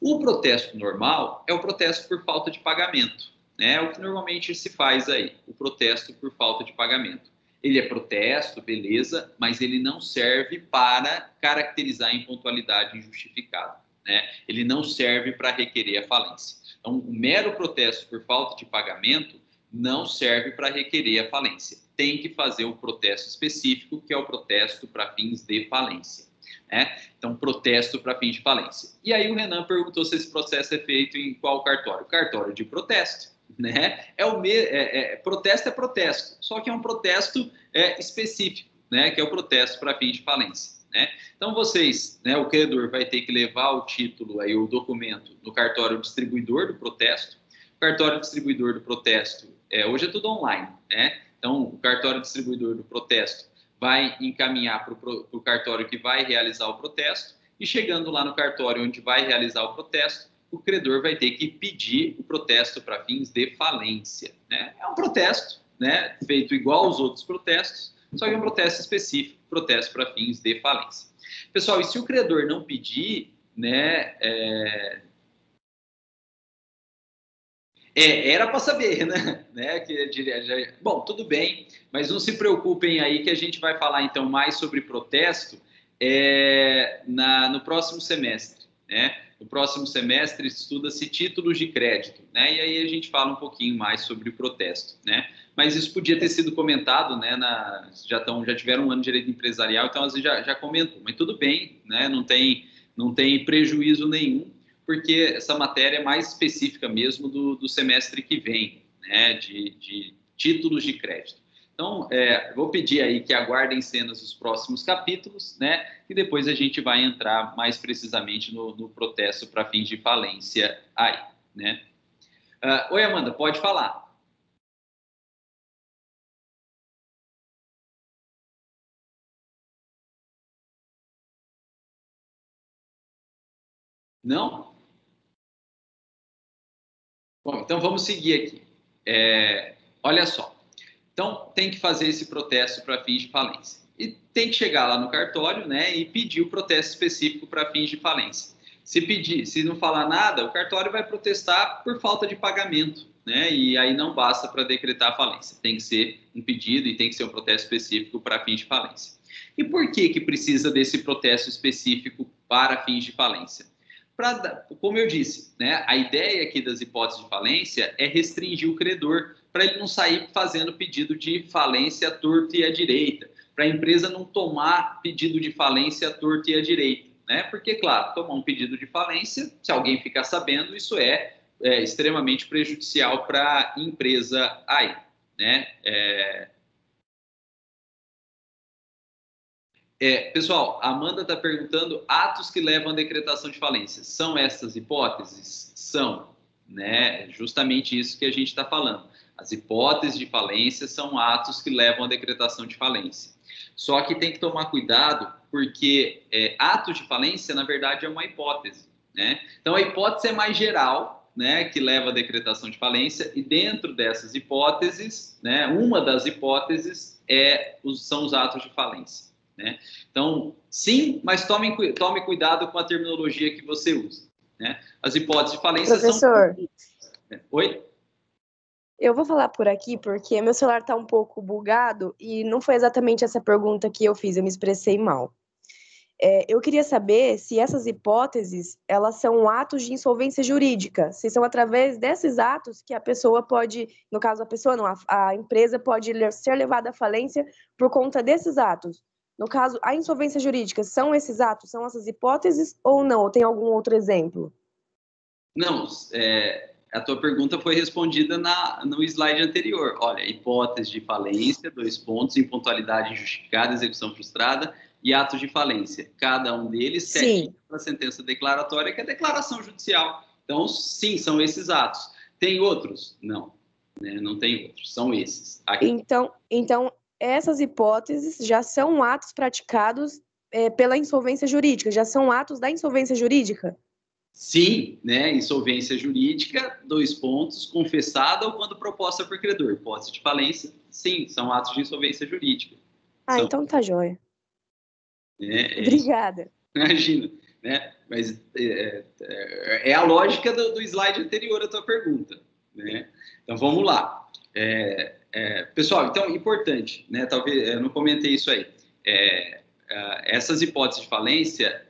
O protesto normal é o protesto por falta de pagamento, né? É o que normalmente se faz aí, o protesto por falta de pagamento. Ele é protesto, beleza, mas ele não serve para caracterizar a impontualidade injustificada, né? Ele não serve para requerer a falência. Então, o mero protesto por falta de pagamento não serve para requerer a falência. Tem que fazer um protesto específico, que é o protesto para fins de falência, né? Então, protesto para fins de falência. E aí o Renan perguntou se esse processo é feito em qual cartório? Cartório de protesto, né? Protesto é protesto, só que é um protesto específico, né? Que é o protesto para fins de falência, né? Então, vocês, né, o credor vai ter que levar o título, aí, o documento, no cartório distribuidor do protesto. O cartório distribuidor do protesto, hoje é tudo online, né? Então, o cartório distribuidor do protesto vai encaminhar para o cartório que vai realizar o protesto e, chegando lá no cartório onde vai realizar o protesto, o credor vai ter que pedir o protesto para fins de falência, né? É um protesto, né, feito igual aos outros protestos, só que é um protesto específico, protesto para fins de falência. Pessoal, e se o credor não pedir, né, era para saber, né? Bom, tudo bem, mas não se preocupem aí que a gente vai falar então mais sobre protesto no próximo semestre, né? No próximo semestre estuda-se títulos de crédito, né? E aí a gente fala um pouquinho mais sobre o protesto, né? Mas isso podia ter sido comentado, né? Já tiveram um ano de direito empresarial, então às vezes já comentou, mas tudo bem, né? Não tem prejuízo nenhum, porque essa matéria é mais específica mesmo do semestre que vem, né, de títulos de crédito. Então, vou pedir aí que aguardem cenas dos próximos capítulos, né? E depois a gente vai entrar mais precisamente no protesto para fins de falência aí, né? Oi, Amanda, pode falar. Não? Bom, então vamos seguir aqui. Olha só. Então, tem que fazer esse protesto para fins de falência. E tem que chegar lá no cartório, né, e pedir o protesto específico para fins de falência. Se não falar nada, o cartório vai protestar por falta de pagamento, né, e aí não basta para decretar a falência. Tem que ser um pedido e tem que ser um protesto específico para fins de falência. E por que precisa desse protesto específico para fins de falência? Como eu disse, né, a ideia aqui das hipóteses de falência é restringir o credor para ele não sair fazendo pedido de falência à torta e à direita, para a empresa não tomar pedido de falência à torta e à direita, né? Porque, claro, tomar um pedido de falência, se alguém ficar sabendo, isso é extremamente prejudicial para a empresa aí, né? Pessoal, a Amanda está perguntando atos que levam à decretação de falência. São essas hipóteses? São, né? Justamente isso que a gente está falando. As hipóteses de falência são atos que levam à decretação de falência. Só que tem que tomar cuidado, porque atos de falência, na verdade, é uma hipótese, né? Então, a hipótese é mais geral, né, que leva à decretação de falência, e dentro dessas hipóteses, né, uma das hipóteses são os atos de falência, né? Então, sim, mas tome cuidado com a terminologia que você usa, né? As hipóteses de falência Professor, são... Oi? Eu vou falar por aqui porque meu celular está um pouco bugado e não foi exatamente essa pergunta que eu fiz, eu me expressei mal. Eu queria saber se essas hipóteses, elas são atos de insolvência jurídica, se são através desses atos que a pessoa pode, no caso a pessoa não, a empresa pode ser levada à falência por conta desses atos. No caso, a insolvência jurídica, são esses atos, são essas hipóteses ou não? Ou tem algum outro exemplo? Não, a tua pergunta foi respondida no slide anterior. Olha, hipótese de falência, 2 pontos, impontualidade injustificada, execução frustrada e atos de falência. Cada um deles serve para a sentença declaratória, que é a declaração judicial. Então, sim, são esses atos. Tem outros? Não, né? Não tem outros, são esses. Aqui. Então, essas hipóteses já são atos praticados pela insolvência jurídica, já são atos da insolvência jurídica? Sim, né? Insolvência jurídica, 2 pontos, confessada ou quando proposta por credor. Hipótese de falência, sim, são atos de insolvência jurídica. Então tá joia. Obrigada. Imagina, né? Mas é a lógica do slide anterior à tua pergunta, né? Então vamos lá. Pessoal, então importante, né? Talvez eu não comentei isso aí. Essas hipóteses de falência,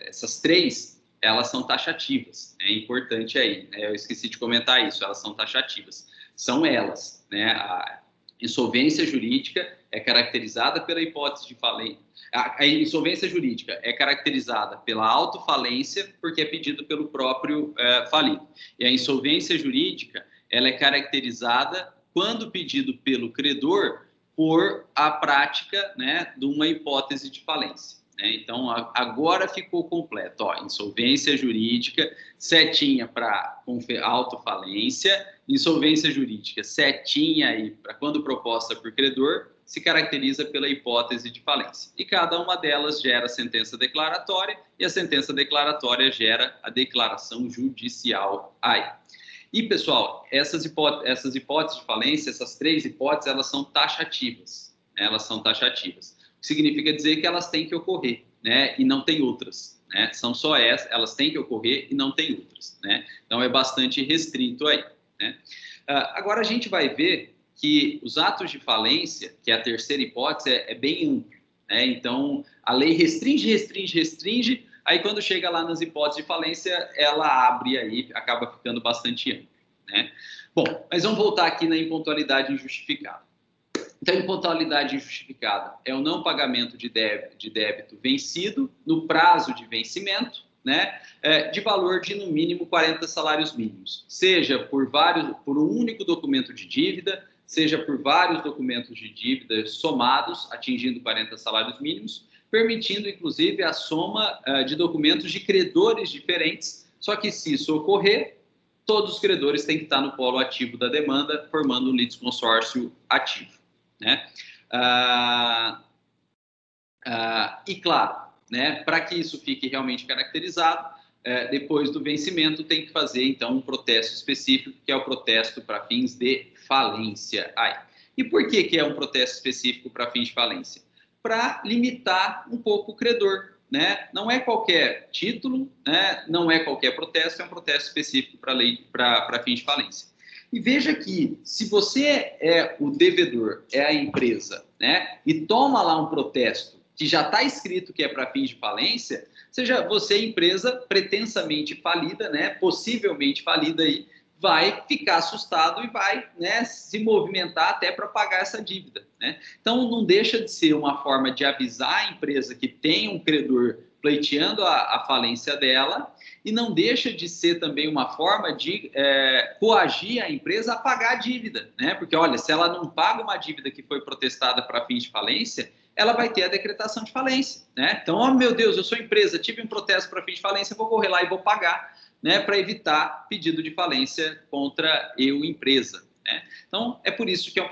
essas 3, elas são taxativas. É importante aí, né? Eu esqueci de comentar isso. Elas são taxativas. São elas, né? A insolvência jurídica é caracterizada pela hipótese de falência. A insolvência jurídica é caracterizada pela autofalência, porque é pedido pelo próprio falido. E a insolvência jurídica, ela é caracterizada, quando pedido pelo credor, por a prática, né, de uma hipótese de falência. Né? Então, agora ficou completo. Insolvência jurídica, setinha para autofalência, insolvência jurídica, setinha aí para quando proposta por credor, se caracteriza pela hipótese de falência. E cada uma delas gera sentença declaratória, e a sentença declaratória gera a declaração judicial aí. E, pessoal, essas hipóteses de falência, essas 3 hipóteses, elas são taxativas. Elas são taxativas. O que significa dizer que elas têm que ocorrer, né? E não tem outras. Né? São só essas, elas têm que ocorrer e não tem outras. Né? Então, é bastante restrito aí. Né? Agora, a gente vai ver que os atos de falência, que é a terceira hipótese, é bem amplo. Né? Então, a lei restringe, aí quando chega lá nas hipóteses de falência, ela abre aí, acaba ficando bastante amplo. Né? Bom, mas vamos voltar aqui na impontualidade injustificada. Então, impontualidade injustificada é o não pagamento de débito vencido no prazo de vencimento, né, de valor de, no mínimo, 40 salários mínimos, seja por um único documento de dívida, seja por vários documentos de dívida somados, atingindo 40 salários mínimos, permitindo, inclusive, a soma de documentos de credores diferentes, só que se isso ocorrer, todos os credores têm que estar no polo ativo da demanda, formando um litisconsórcio ativo, né? E claro, né, para que isso fique realmente caracterizado, depois do vencimento tem que fazer então um protesto específico, que é o protesto para fins de falência. E por que é um protesto específico para fins de falência? Para limitar um pouco o credor, né? Não é qualquer título, né? Não é qualquer protesto, é um protesto específico para fins de falência. E veja que, se você é o devedor, é a empresa, né? E toma lá um protesto que já está escrito que é para fins de falência, seja você empresa pretensamente falida, né? Possivelmente falida aí, vai ficar assustado e vai, né, se movimentar até para pagar essa dívida, né? Então, não deixa de ser uma forma de avisar a empresa que tem um credor pleiteando a falência dela, e não deixa de ser também uma forma de coagir a empresa a pagar a dívida, né? Porque, olha, se ela não paga uma dívida que foi protestada para fins de falência, ela vai ter a decretação de falência, né? Então, oh, meu Deus, eu sou empresa, tive um protesto para fins de falência, vou correr lá e vou pagar, né, para evitar pedido de falência contra eu, empresa, né? Então, é por isso que é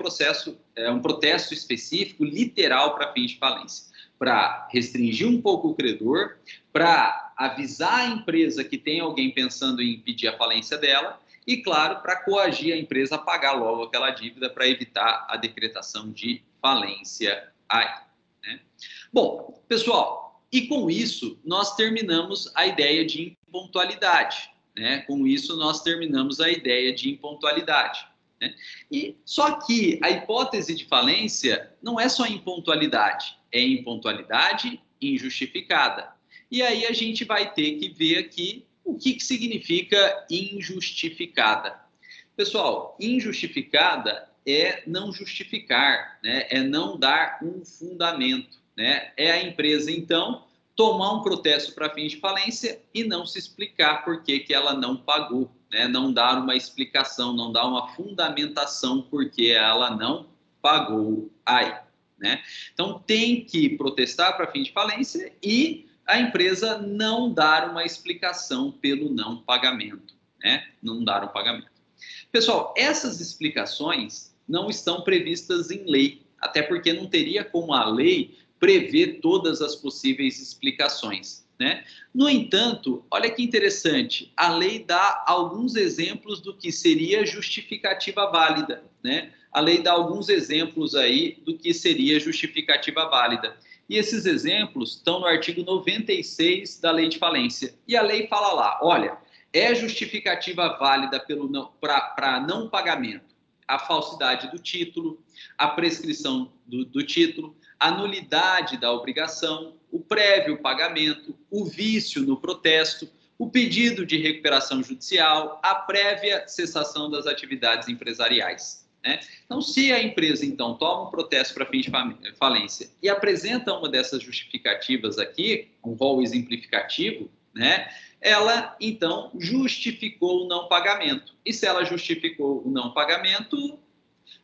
um protesto específico, literal, para fins de falência, para restringir um pouco o credor, para avisar a empresa que tem alguém pensando em pedir a falência dela e, claro, para coagir a empresa a pagar logo aquela dívida para evitar a decretação de falência aí, né? Bom, pessoal, e com isso nós terminamos a ideia de impontualidade, né? Com isso nós terminamos a ideia de impontualidade, né? E só que a hipótese de falência não é só impontualidade, é impontualidade injustificada. E aí a gente vai ter que ver aqui o que significa injustificada. Pessoal, injustificada é não justificar, né? É não dar um fundamento, né? É a empresa, então, tomar um protesto para fins de falência e não se explicar por que ela não pagou, né? Não dar uma explicação, não dar uma fundamentação por que ela não pagou aí, né? Então, tem que protestar para fins de falência e a empresa não dar uma explicação pelo não pagamento, né? Não dar um pagamento. Pessoal, essas explicações não estão previstas em lei, até porque não teria como a lei prever todas as possíveis explicações, né? No entanto, olha que interessante, a lei dá alguns exemplos do que seria justificativa válida, né? A lei dá alguns exemplos aí do que seria justificativa válida. E esses exemplos estão no artigo 96 da Lei de Falência. E a lei fala lá, olha, é justificativa válida para não pagamento a falsidade do título, a prescrição do título, a nulidade da obrigação, o prévio pagamento, o vício no protesto, o pedido de recuperação judicial, a prévia cessação das atividades empresariais, né? Então, se a empresa, então, toma um protesto para fins de falência e apresenta uma dessas justificativas aqui, um rol exemplificativo, né? Ela, então, justificou o não pagamento. E se ela justificou o não pagamento,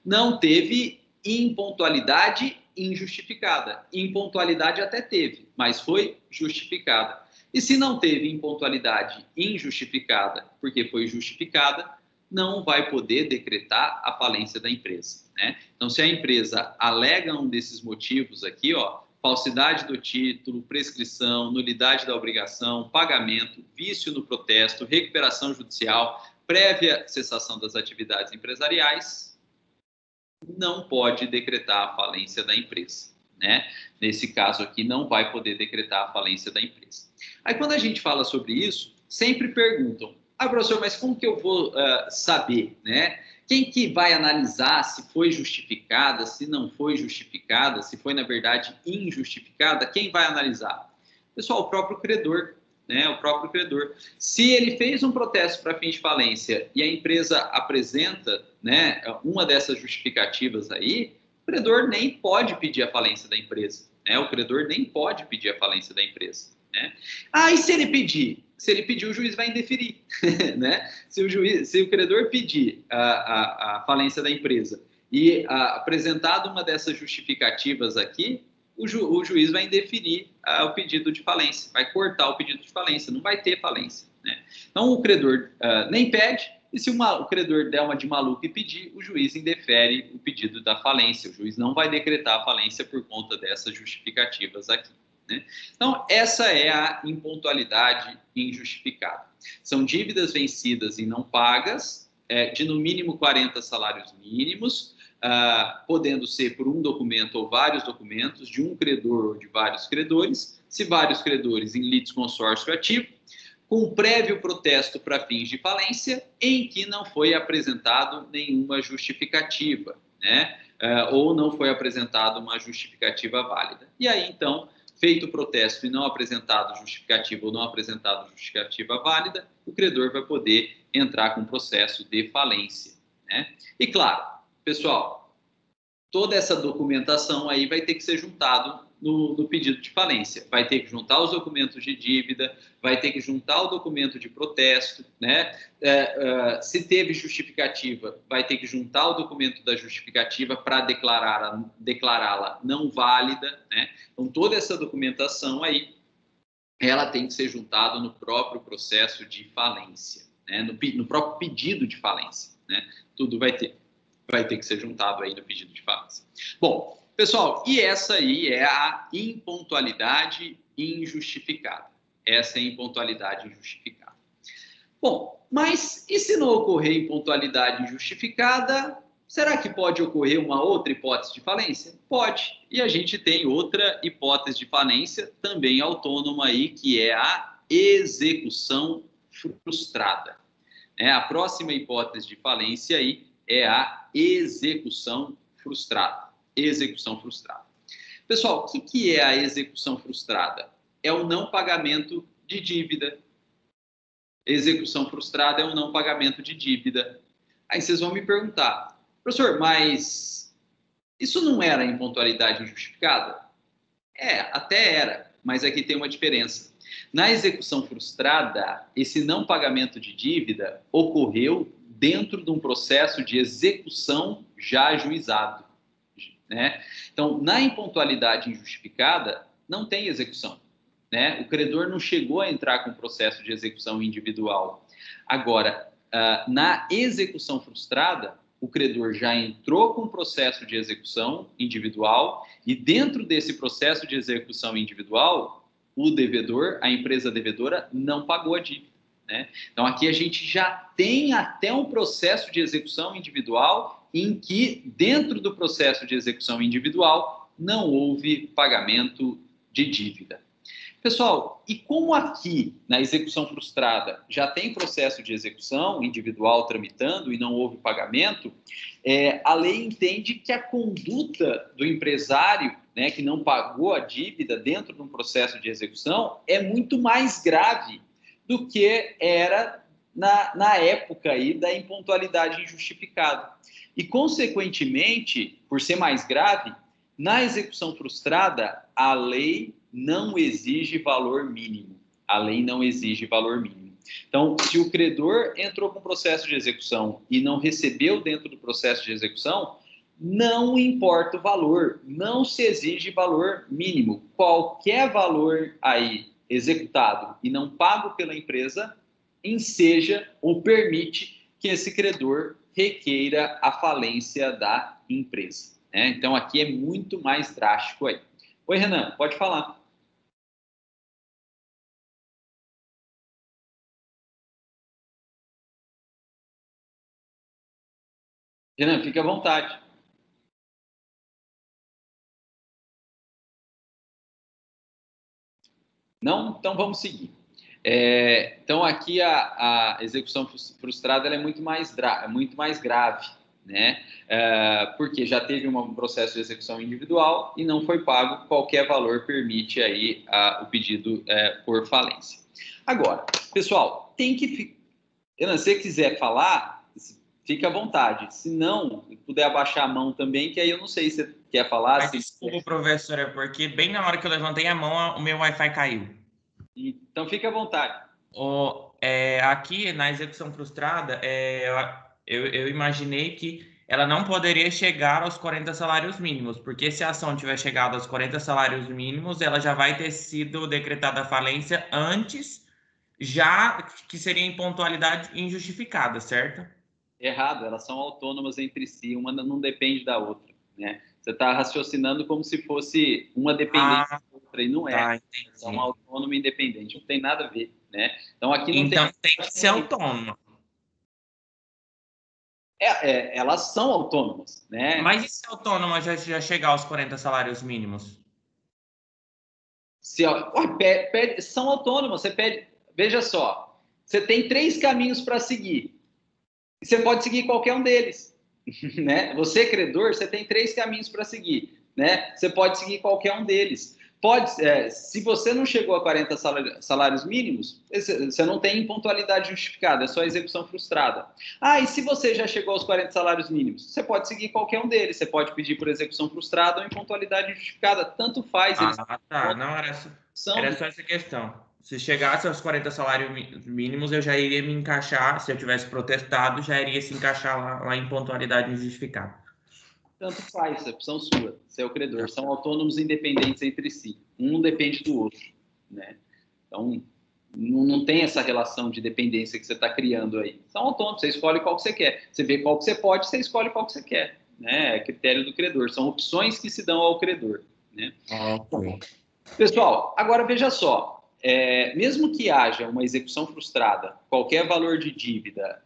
não teve impontualidade injustificada. Impontualidade até teve, mas foi justificada. E se não teve impontualidade injustificada, porque foi justificada, não vai poder decretar a falência da empresa, né? Então, se a empresa alega um desses motivos aqui, ó, falsidade do título, prescrição, nulidade da obrigação, pagamento, vício no protesto, recuperação judicial, prévia cessação das atividades empresariais, não pode decretar a falência da empresa, né? Nesse caso aqui, não vai poder decretar a falência da empresa. Aí, quando a gente fala sobre isso, sempre perguntam, professor, mas como que eu vou saber, né? Quem que vai analisar se foi justificada, se não foi justificada, se foi, na verdade, injustificada? Quem vai analisar? Pessoal, o próprio credor, né? O próprio credor. Se ele fez um protesto para fins de falência e a empresa apresenta, né, uma dessas justificativas aí, o credor nem pode pedir a falência da empresa, né? O credor nem pode pedir a falência da empresa, né? E se ele pedir? Se ele pedir, o juiz vai indeferir, né? Se o credor pedir a falência da empresa E apresentado uma dessas justificativas aqui, o juiz vai indeferir o pedido de falência, vai cortar o pedido de falência, não vai ter falência, né? Então, o credor nem pede, e se o credor der uma de maluco e pedir, o juiz indefere o pedido da falência. O juiz não vai decretar a falência por conta dessas justificativas aqui, né? Então, essa é a impontualidade injustificada. São dívidas vencidas e não pagas, de no mínimo 40 salários mínimos, podendo ser por um documento ou vários documentos, de um credor ou de vários credores, se vários credores em litisconsórcio ativo, com prévio protesto para fins de falência, em que não foi apresentado nenhuma justificativa, né? Ou não foi apresentada uma justificativa válida. E aí, então, feito o protesto e não apresentado justificativa ou não apresentado justificativa válida, o credor vai poder entrar com processo de falência, né? E claro, pessoal, toda essa documentação aí vai ter que ser juntado no pedido de falência. Vai ter que juntar os documentos de dívida, vai ter que juntar o documento de protesto, né? Se teve justificativa, vai ter que juntar o documento da justificativa para declará-la não válida, né? Então, toda essa documentação aí, ela tem que ser juntada no próprio processo de falência, né? No próprio pedido de falência, né? Tudo vai ter que ser juntado aí no pedido de falência. Bom, pessoal, e essa aí é a impontualidade injustificada. Essa é a impontualidade injustificada. Bom, mas e se não ocorrer impontualidade injustificada, será que pode ocorrer uma outra hipótese de falência? Pode. E a gente tem outra hipótese de falência, também autônoma aí, que é a execução frustrada. A próxima hipótese de falência aí é a execução frustrada. Execução frustrada. Pessoal, o que é a execução frustrada? É o não pagamento de dívida. Execução frustrada é o não pagamento de dívida. Aí vocês vão me perguntar, professor, mas isso não era impontualidade injustificada? Até era, mas aqui tem uma diferença. Na execução frustrada, esse não pagamento de dívida ocorreu dentro de um processo de execução já ajuizado, né? Então, na impontualidade injustificada, não tem execução, né? O credor não chegou a entrar com processo de execução individual. Agora, na execução frustrada, o credor já entrou com processo de execução individual e dentro desse processo de execução individual, o devedor, a empresa devedora, não pagou a dívida, né? Então, aqui a gente já tem até um processo de execução individual em que, dentro do processo de execução individual, não houve pagamento de dívida. Pessoal, e como aqui, na execução frustrada, já tem processo de execução individual tramitando e não houve pagamento, a lei entende que a conduta do empresário, né, que não pagou a dívida dentro de um processo de execução é muito mais grave do que era na época aí da impontualidade injustificada. E, consequentemente, por ser mais grave, na execução frustrada, a lei não exige valor mínimo. A lei não exige valor mínimo. Então, se o credor entrou com processo de execução e não recebeu dentro do processo de execução, não importa o valor, não se exige valor mínimo. Qualquer valor aí executado e não pago pela empresa enseja ou permite que esse credor requeira a falência da empresa, né? Então, aqui é muito mais drástico aí. Oi, Renan, pode falar. Renan, fique à vontade. Não? Então vamos seguir. Então aqui a execução frustrada ela é muito mais grave, né? Porque já teve um processo de execução individual e não foi pago, qualquer valor permite aí o pedido por falência. Agora, pessoal, tem que... Se você quiser falar, fique à vontade. Se não, puder abaixar a mão também, que aí eu não sei se você quer falar. Mas desculpa, professora, porque bem na hora que eu levantei a mão, o meu Wi-Fi caiu. Então, fique à vontade. Aqui, na execução frustrada, eu imaginei que ela não poderia chegar aos 40 salários mínimos, porque se a ação tiver chegado aos 40 salários mínimos, ela já vai ter sido decretada a falência antes, já que seria em pontualidade injustificada, certo? Errado, elas são autônomas entre si, uma não depende da outra, né? Você está raciocinando como se fosse uma dependente da outra, e não é. Tá, São entendi. autônoma e independente, não tem nada a ver, né? Então, aqui não tem... Então tem que ser autônoma. Elas são autônomas, né? Mas e se a autônoma já chegar aos 40 salários mínimos? São autônomas, você pede... Veja só, você tem 3 caminhos para seguir. E você pode seguir qualquer um deles, né? Você, credor, você tem 3 caminhos para seguir, né? Você pode seguir qualquer um deles. Se você não chegou a 40 salários mínimos, você não tem pontualidade justificada, é só execução frustrada. E se você já chegou aos 40 salários mínimos? Você pode seguir qualquer um deles, você pode pedir por execução frustrada ou em pontualidade justificada, tanto faz. Tá, não era só essa questão. Se chegasse aos 40 salários mínimos, eu já iria me encaixar, se eu tivesse protestado, já iria se encaixar lá em pontualidade injustificada. Tanto faz, é opção sua, você é o credor. São autônomos independentes entre si. Um não depende do outro, né? Então, não tem essa relação de dependência que você está criando aí. São autônomos, você escolhe qual que você quer. Você vê qual que você pode, você escolhe qual que você quer, né? É critério do credor. São opções que se dão ao credor, né? Ok. Pessoal, agora veja só. Mesmo que haja uma execução frustrada, qualquer valor de dívida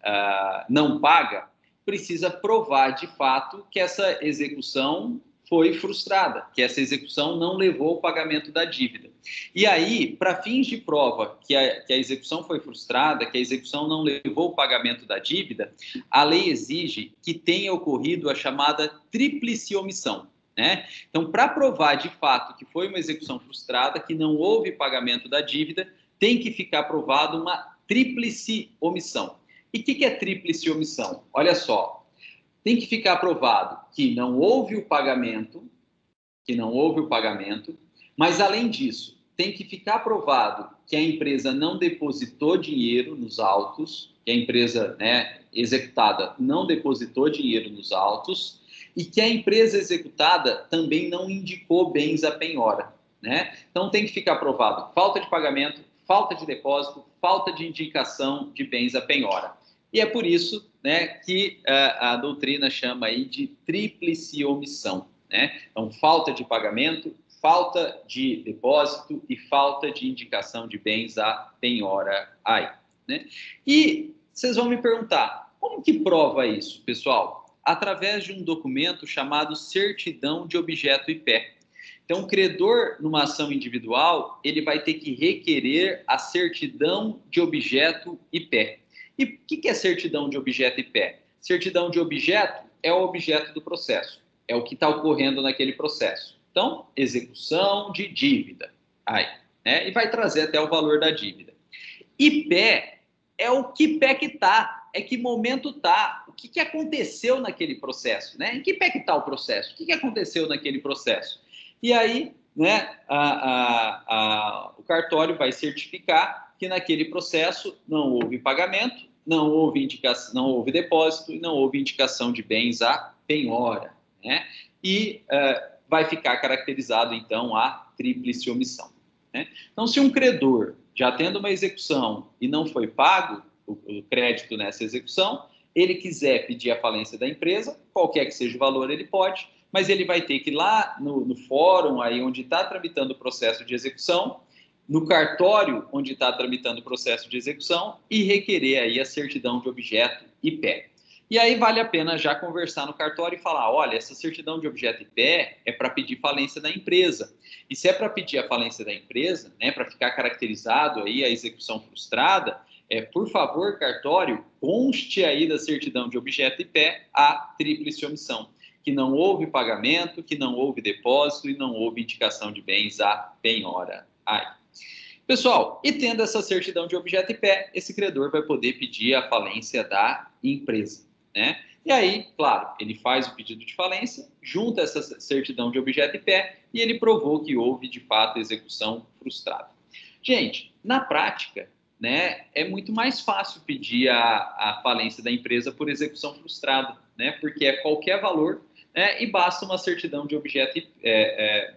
não paga, precisa provar de fato que essa execução foi frustrada, que essa execução não levou ao pagamento da dívida. E aí, para fins de prova que a execução foi frustrada, que a execução não levou ao pagamento da dívida, a lei exige que tenha ocorrido a chamada tríplice omissão, né? Então, para provar de fato que foi uma execução frustrada, que não houve pagamento da dívida, tem que ficar provado uma tríplice omissão. E o que é tríplice omissão? Olha só, tem que ficar provado que não houve o pagamento, mas além disso, tem que ficar provado que a empresa não depositou dinheiro nos autos, que a empresa, né, executada não depositou dinheiro nos autos, e que a empresa executada também não indicou bens à penhora, né? Então tem que ficar provado falta de pagamento, falta de depósito, falta de indicação de bens à penhora. E é por isso, né, que a doutrina chama aí de tríplice omissão, né? Então, falta de pagamento, falta de depósito e falta de indicação de bens à penhora aí, né? E vocês vão me perguntar, como que prova isso, pessoal? Através de um documento chamado certidão de objeto e pé. Então, o credor, numa ação individual, ele vai ter que requerer a certidão de objeto e pé. E o que é certidão de objeto e pé? Certidão de objeto é o objeto do processo, é o que está ocorrendo naquele processo. Então, execução de dívida, aí, né? E vai trazer até o valor da dívida. E pé é o que pé que está, é que momento está, o que aconteceu naquele processo, né? Em que pé que está o processo? O que aconteceu naquele processo? E aí, né, o cartório vai certificar que naquele processo não houve pagamento, não houve indicação, não houve depósito e não houve indicação de bens à penhora, né? E vai ficar caracterizado então a tríplice omissão, né? Então, se um credor já tendo uma execução e não foi pago o crédito nessa execução, ele quiser pedir a falência da empresa, qualquer que seja o valor, ele pode, mas ele vai ter que ir lá no fórum, aí onde está tramitando o processo de execução, no cartório onde está tramitando o processo de execução e requerer aí a certidão de objeto e pé. E aí vale a pena já conversar no cartório e falar, olha, essa certidão de objeto e pé é para pedir falência da empresa. E se é para pedir a falência da empresa, né, para ficar caracterizado aí a execução frustrada, por favor, cartório, conste aí da certidão de objeto e pé a tríplice omissão, que não houve pagamento, que não houve depósito e não houve indicação de bens à penhora. Aí. Pessoal, e tendo essa certidão de objeto e pé, esse credor vai poder pedir a falência da empresa, né? E aí, claro, ele faz o pedido de falência, junta essa certidão de objeto e pé e ele provou que houve, de fato, execução frustrada. Gente, na prática, né, é muito mais fácil pedir a falência da empresa por execução frustrada, né? Porque é qualquer valor, né? E basta uma certidão de objeto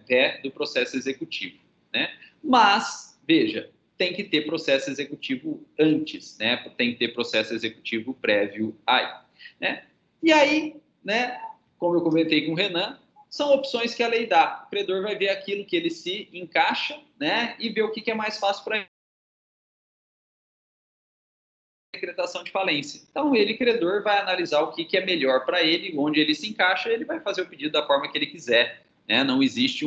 vé do processo executivo, né? Mas, veja, tem que ter processo executivo antes, né? Tem que ter processo executivo prévio aí, né? E aí, né, como eu comentei com o Renan, são opções que a lei dá. O credor vai ver aquilo que ele se encaixa, né, e ver o que é mais fácil para ele. Decretação de falência. Então, ele, credor, vai analisar o que é melhor para ele, onde ele se encaixa, ele vai fazer o pedido da forma que ele quiser, né? Não existe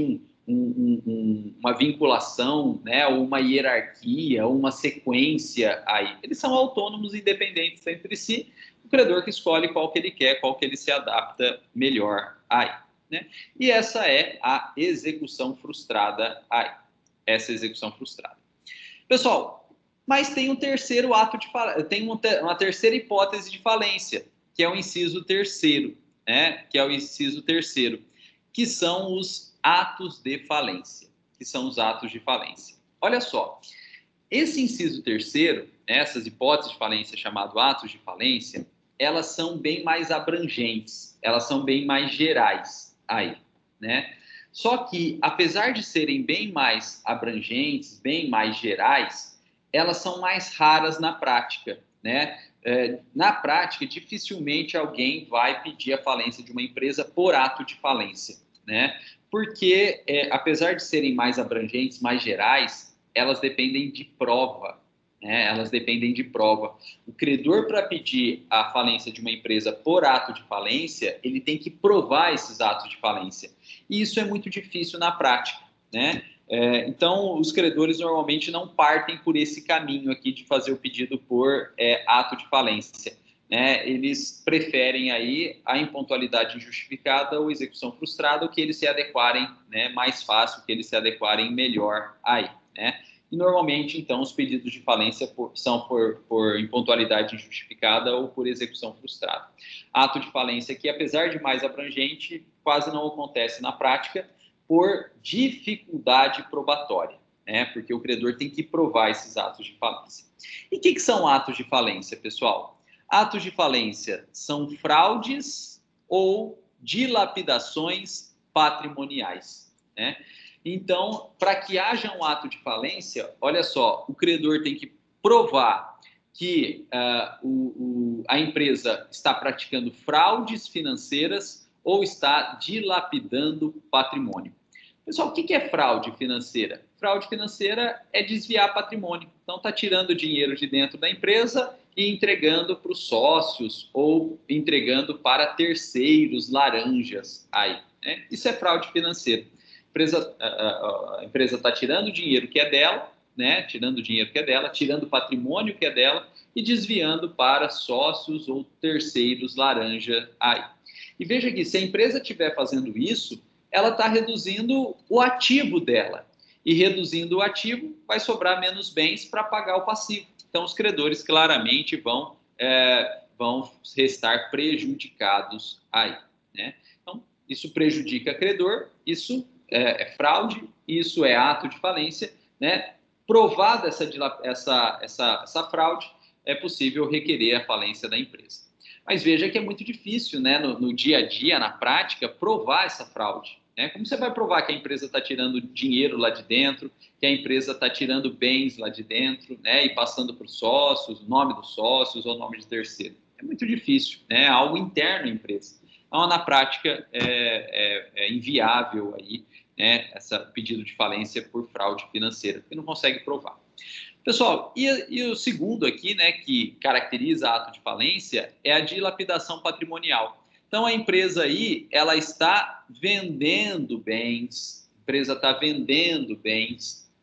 uma vinculação, né, ou uma hierarquia, ou uma sequência aí. Eles são autônomos, independentes entre si, o credor que escolhe qual que ele quer, qual que ele se adapta melhor aí, né? E essa é a execução frustrada aí. Essa execução frustrada. Pessoal, mas tem um terceiro ato de tem uma terceira hipótese de falência, que é o inciso terceiro, né? Que é o inciso terceiro, que são os atos de falência, Olha só, esse inciso terceiro, essas hipóteses de falência chamadas atos de falência, elas são bem mais abrangentes, elas são bem mais gerais aí, né? Só que, apesar de serem bem mais abrangentes, bem mais gerais, elas são mais raras na prática, né? Na prática, dificilmente alguém vai pedir a falência de uma empresa por ato de falência, né? Porque, apesar de serem mais abrangentes, mais gerais, elas dependem de prova, né? Elas dependem de prova. O credor, para pedir a falência de uma empresa por ato de falência, ele tem que provar esses atos de falência. E isso é muito difícil na prática, né? Então, os credores normalmente não partem por esse caminho aqui de fazer o pedido por ato de falência, né? Eles preferem aí a impontualidade injustificada ou execução frustrada, o que eles se adequarem, né, mais fácil, que eles se adequarem melhor aí, né? E normalmente, então, os pedidos de falência são por impontualidade injustificada ou por execução frustrada. Ato de falência que, apesar de mais abrangente, quase não acontece na prática por dificuldade probatória, né? Porque o credor tem que provar esses atos de falência. E o que são atos de falência, pessoal? Atos de falência são fraudes ou dilapidações patrimoniais, né? Então, para que haja um ato de falência, olha só, o credor tem que provar que a empresa está praticando fraudes financeiras ou está dilapidando patrimônio. Pessoal, o que é fraude financeira? Fraude financeira é desviar patrimônio. Então, está tirando dinheiro de dentro da empresa e entregando para os sócios ou entregando para terceiros laranjas aí, né? Isso é fraude financeira. A empresa está tirando o dinheiro que é dela, né? Tirando o dinheiro que é dela, tirando o patrimônio que é dela e desviando para sócios ou terceiros laranja aí. E veja que se a empresa estiver fazendo isso, ela está reduzindo o ativo dela. E reduzindo o ativo, vai sobrar menos bens para pagar o passivo. Então, os credores claramente vão restar prejudicados aí, né? Então, isso prejudica o credor, isso é fraude, isso é ato de falência, né? Provada essa fraude, é possível requerer a falência da empresa. Mas veja que é muito difícil, né, no dia a dia, na prática, provar essa fraude, né? Como você vai provar que a empresa está tirando dinheiro lá de dentro, que a empresa está tirando bens lá de dentro, né, e passando para os sócios, o nome dos sócios ou o nome de terceiro? É muito difícil, né? É algo interno à empresa. Então, na prática, é inviável aí, né, esse pedido de falência por fraude financeira, porque não consegue provar. Pessoal, e o segundo aqui, né, que caracteriza ato de falência é a dilapidação patrimonial. Então, a empresa aí, ela está vendendo bens,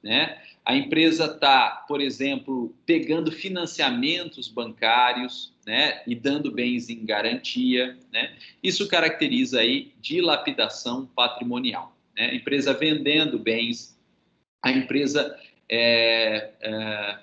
né? A empresa está, por exemplo, pegando financiamentos bancários, né, e dando bens em garantia, né? Isso caracteriza aí dilapidação patrimonial, né? A empresa vendendo bens, a empresa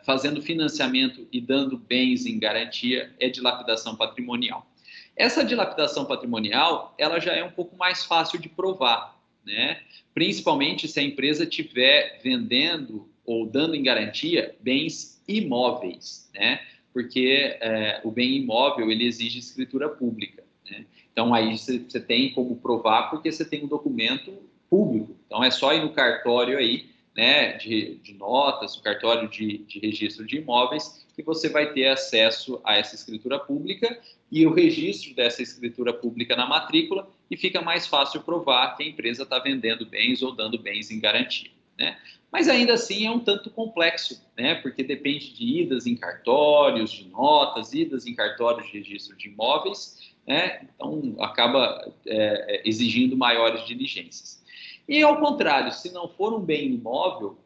fazendo financiamento e dando bens em garantia é dilapidação patrimonial. Essa dilapidação patrimonial, ela já é um pouco mais fácil de provar, né? Principalmente se a empresa estiver vendendo ou dando em garantia bens imóveis, né? Porque o bem imóvel, ele exige escritura pública, né? Então, aí você tem como provar porque você tem um documento público. Então, é só ir no cartório aí, né, de notas, no cartório de registro de imóveis, que você vai ter acesso a essa escritura pública e o registro dessa escritura pública na matrícula, e fica mais fácil provar que a empresa está vendendo bens ou dando bens em garantia, né? Mas ainda assim é um tanto complexo, né? Porque depende de idas em cartórios, de notas, idas em cartórios de registro de imóveis, né? Então acaba exigindo maiores diligências. E ao contrário, se não for um bem imóvel,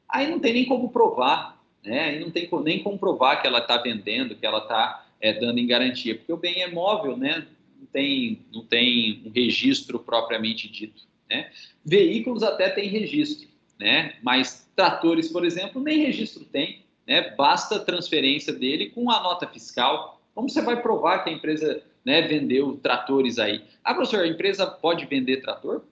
aí não tem nem como provar, né? Aí não tem nem como provar que ela está vendendo, que ela está dando em garantia, porque o bem é móvel, né? Não tem um registro propriamente dito, né? Veículos até tem registro, né? Mas tratores, por exemplo, nem registro tem, né? Basta a transferência dele com a nota fiscal. Como você vai provar que a empresa, né, vendeu tratores aí? Ah, professor, a empresa pode vender trator?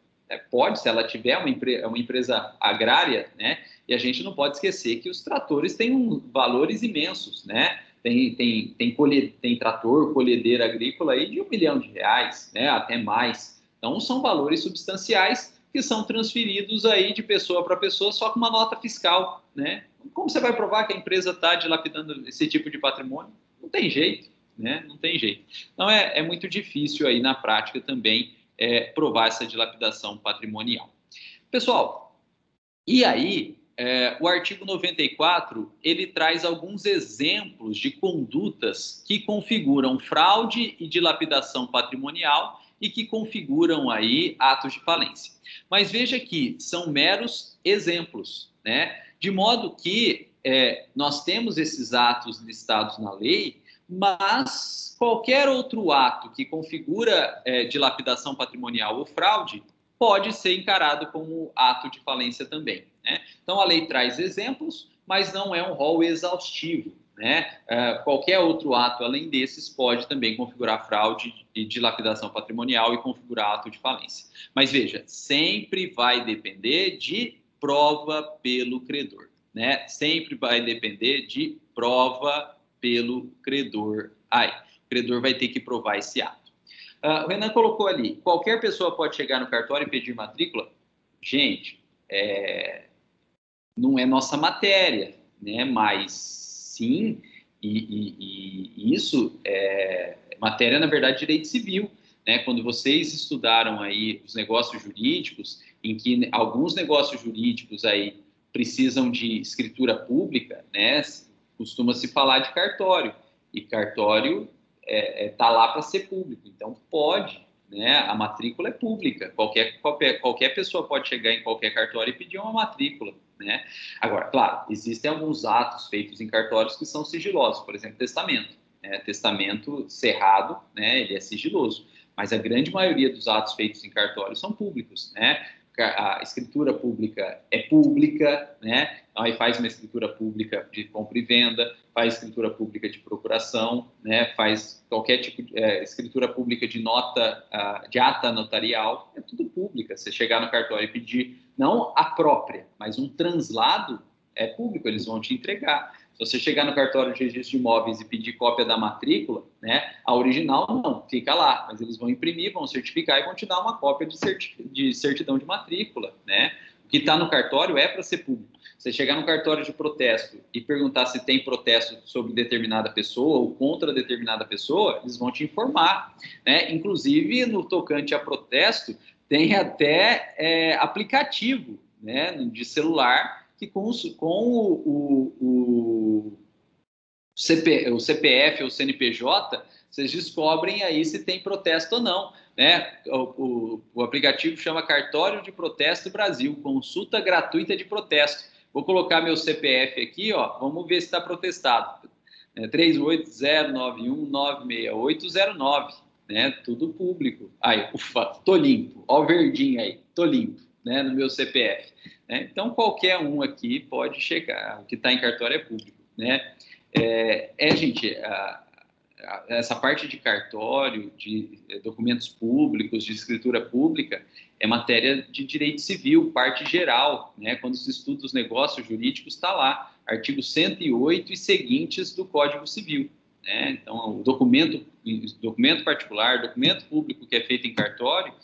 Pode, se ela tiver uma empresa agrária, né? E a gente não pode esquecer que os tratores têm valores imensos, né? Tem trator, colhedeira agrícola aí de R$ 1 milhão, né? Até mais. Então, são valores substanciais que são transferidos aí de pessoa para pessoa só com uma nota fiscal, né? Como você vai provar que a empresa está dilapidando esse tipo de patrimônio? Não tem jeito, né? Não tem jeito. Então, é muito difícil aí na prática também provar essa dilapidação patrimonial. Pessoal, e aí, o artigo 94, ele traz alguns exemplos de condutas que configuram fraude e dilapidação patrimonial e que configuram aí atos de falência. Mas veja que são meros exemplos, né? De modo que nós temos esses atos listados na lei, mas qualquer outro ato que configura dilapidação patrimonial ou fraude pode ser encarado como ato de falência também, né? Então, a lei traz exemplos, mas não é um rol exaustivo, né? Qualquer outro ato além desses pode também configurar fraude e dilapidação patrimonial e configurar ato de falência. Mas veja, sempre vai depender de prova pelo credor, né? Sempre vai depender de prova pelo credor. O credor vai ter que provar esse ato. O Renan colocou ali, qualquer pessoa pode chegar no cartório e pedir matrícula? Gente, não é nossa matéria, né? Mas sim, e isso é matéria, na verdade, de direito civil, né? Quando vocês estudaram aí os negócios jurídicos, em que alguns negócios jurídicos aí precisam de escritura pública, né? Costuma-se falar de cartório, e cartório está lá para ser público, então pode, né? A matrícula é pública, qualquer pessoa pode chegar em qualquer cartório e pedir uma matrícula, né? Agora, claro, existem alguns atos feitos em cartórios que são sigilosos, por exemplo, testamento, né? Testamento cerrado, né? Ele é sigiloso, mas a grande maioria dos atos feitos em cartórios são públicos, né? A escritura pública é pública, né? Então, aí faz uma escritura pública de compra e venda, faz escritura pública de procuração, né? Faz qualquer tipo de escritura pública de nota, de ata notarial, é tudo pública. Você chegar no cartório e pedir, não a própria, mas um translado, é público, eles vão te entregar. Se você chegar no cartório de registro de imóveis e pedir cópia da matrícula, né, a original não, fica lá, mas eles vão imprimir, vão certificar e vão te dar uma cópia de certidão de matrícula, né? O que está no cartório é para ser público. Você chegar no cartório de protesto e perguntar se tem protesto sobre determinada pessoa ou contra determinada pessoa, eles vão te informar, né? Inclusive, no tocante a protesto, tem até aplicativo, né, de celular que com o CPF ou CNPJ, vocês descobrem aí se tem protesto ou não, né? O aplicativo chama Cartório de Protesto Brasil, consulta gratuita de protesto. Vou colocar meu CPF aqui, ó, vamos ver se está protestado. 38091966809, né? Tudo público. Aí, ufa, tô limpo. Ó o verdinho aí, tô limpo, né? No meu CPF. Né? Então, qualquer um aqui pode chegar. O que está em cartório é público, né? Gente, essa parte de cartório, de documentos públicos, de escritura pública, é matéria de direito civil, parte geral, né? Quando se estuda os negócios jurídicos, está lá, artigo 108 e seguintes do Código Civil, né? Então, o documento particular, documento público que é feito em cartório,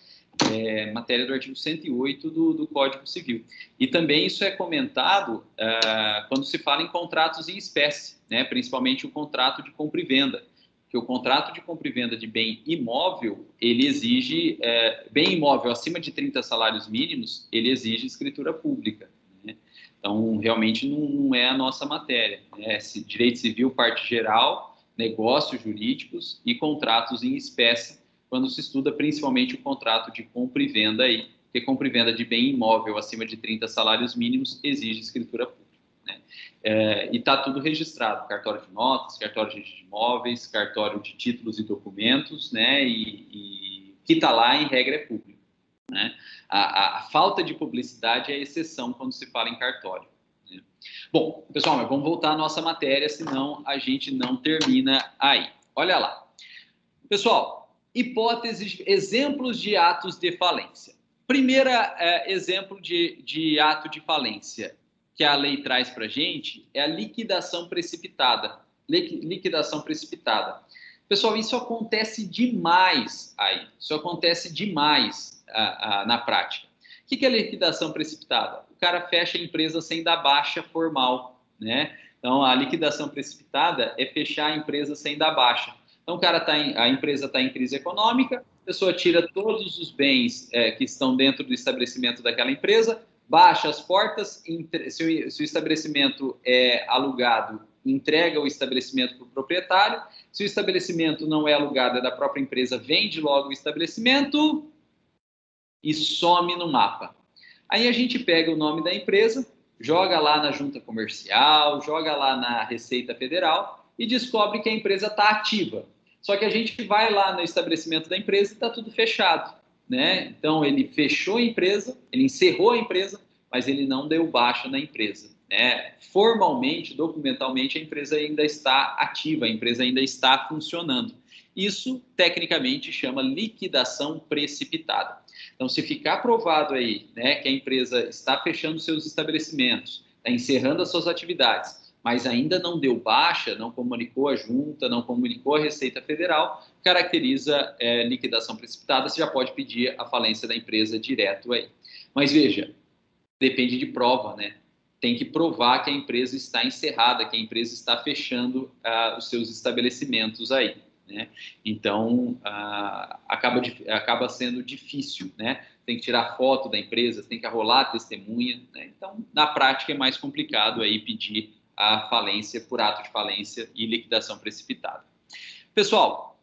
é matéria do artigo 108 do Código Civil. E também isso é comentado quando se fala em contratos em espécie, né? Principalmente o contrato de compra e venda, que o contrato de compra e venda de bem imóvel, ele exige, bem imóvel acima de 30 salários mínimos, ele exige escritura pública, né? Então, realmente não é a nossa matéria, né? Direito civil, parte geral, negócios jurídicos e contratos em espécie, quando se estuda principalmente o contrato de compra e venda aí, porque compra e venda de bem imóvel acima de 30 salários mínimos exige escritura pública, né? E está tudo registrado, cartório de notas, cartório de imóveis, cartório de títulos e documentos, né? E que está lá em regra é público, né? A falta de publicidade é a exceção quando se fala em cartório, né? Bom, pessoal, mas vamos voltar à nossa matéria, senão a gente não termina aí. Olha lá. Pessoal, hipóteses, exemplos de atos de falência. Primeira exemplo de ato de falência que a lei traz para a gente é a liquidação precipitada. Liquidação precipitada. Pessoal, isso acontece demais aí. Isso acontece demais na prática. O que é liquidação precipitada? O cara fecha a empresa sem dar baixa formal, né? Então, a liquidação precipitada é fechar a empresa sem dar baixa. Então, a empresa está em crise econômica, a pessoa tira todos os bens que estão dentro do estabelecimento daquela empresa, baixa as portas, se o estabelecimento é alugado, entrega o estabelecimento para o proprietário, se o estabelecimento não é alugado, é da própria empresa, vende logo o estabelecimento e some no mapa. Aí a gente pega o nome da empresa, joga lá na junta comercial, joga lá na Receita Federal e descobre que a empresa está ativa. Só que a gente vai lá no estabelecimento da empresa e está tudo fechado, né? Então, ele fechou a empresa, ele encerrou a empresa, mas ele não deu baixa na empresa, né? Formalmente, documentalmente, a empresa ainda está ativa, a empresa ainda está funcionando. Isso, tecnicamente, chama liquidação precipitada. Então, se ficar provado aí, né, que a empresa está fechando seus estabelecimentos, está encerrando as suas atividades, mas ainda não deu baixa, não comunicou a junta, não comunicou a Receita Federal, caracteriza liquidação precipitada, você já pode pedir a falência da empresa direto aí. Mas veja, depende de prova, né? Tem que provar que a empresa está encerrada, que a empresa está fechando os seus estabelecimentos aí, né? Então, acaba sendo difícil, né? Tem que tirar foto da empresa, tem que arrolar a testemunha, né? Então, na prática, é mais complicado aí pedir a falência por ato de falência e liquidação precipitada. Pessoal,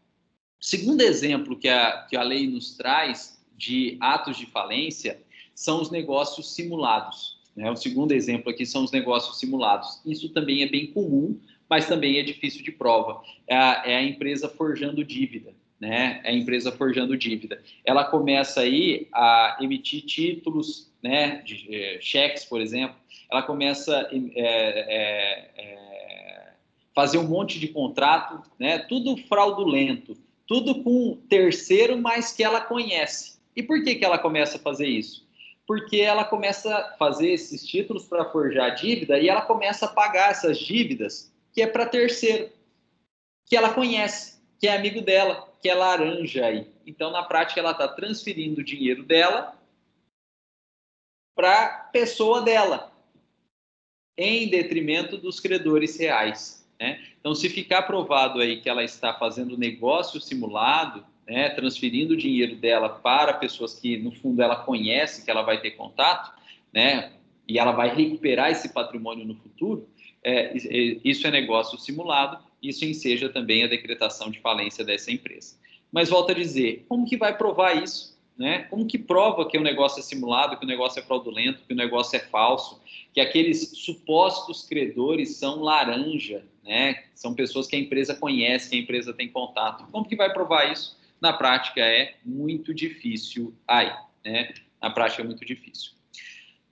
segundo exemplo que a lei nos traz de atos de falência são os negócios simulados, né? O segundo exemplo aqui são os negócios simulados. Isso também é bem comum, mas também é difícil de prova. É a empresa forjando dívida, né? É a empresa forjando dívida. Ela começa aí a emitir títulos, né, de cheques, por exemplo. Ela começa a fazer um monte de contrato, né? Tudo fraudulento, tudo com terceiro, mas que ela conhece. E por que ela começa a fazer isso? Porque ela começa a fazer esses títulos para forjar dívida e ela começa a pagar essas dívidas que é para terceiro, que ela conhece, que é amigo dela, que é laranja aí. Então, na prática, ela está transferindo o dinheiro dela para a pessoa dela, em detrimento dos credores reais, né? Então, se ficar provado aí que ela está fazendo negócio simulado, né, transferindo o dinheiro dela para pessoas que, no fundo, ela conhece, que ela vai ter contato, né, e ela vai recuperar esse patrimônio no futuro, isso é negócio simulado, isso enseja também a decretação de falência dessa empresa. Mas, volto a dizer, como que vai provar isso? Né? Como que prova que o negócio é simulado, que o negócio é fraudulento, que o negócio é falso, que aqueles supostos credores são laranja, né? São pessoas que a empresa conhece, que a empresa tem contato. Como que vai provar isso? Na prática é muito difícil aí, né? Na prática é muito difícil.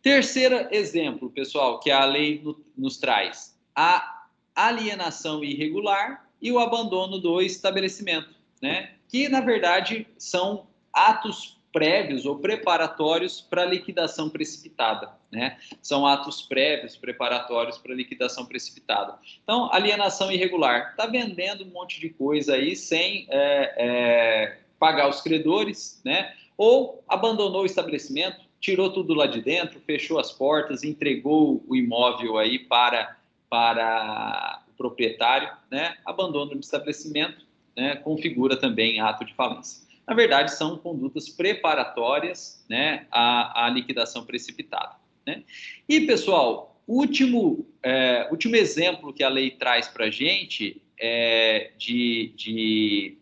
Terceiro exemplo, pessoal, que a lei nos traz: a alienação irregular e o abandono do estabelecimento, né? Que, na verdade, são atos prévios ou preparatórios para liquidação precipitada, né? São atos prévios, preparatórios para liquidação precipitada. Então, alienação irregular, está vendendo um monte de coisa aí sem pagar os credores, né? Ou abandonou o estabelecimento, tirou tudo lá de dentro, fechou as portas, entregou o imóvel aí para o proprietário, né? Abandono do estabelecimento, né? Configura também ato de falência. Na verdade, são condutas preparatórias, né, à liquidação precipitada, né? E, pessoal, último exemplo que a lei traz para a gente de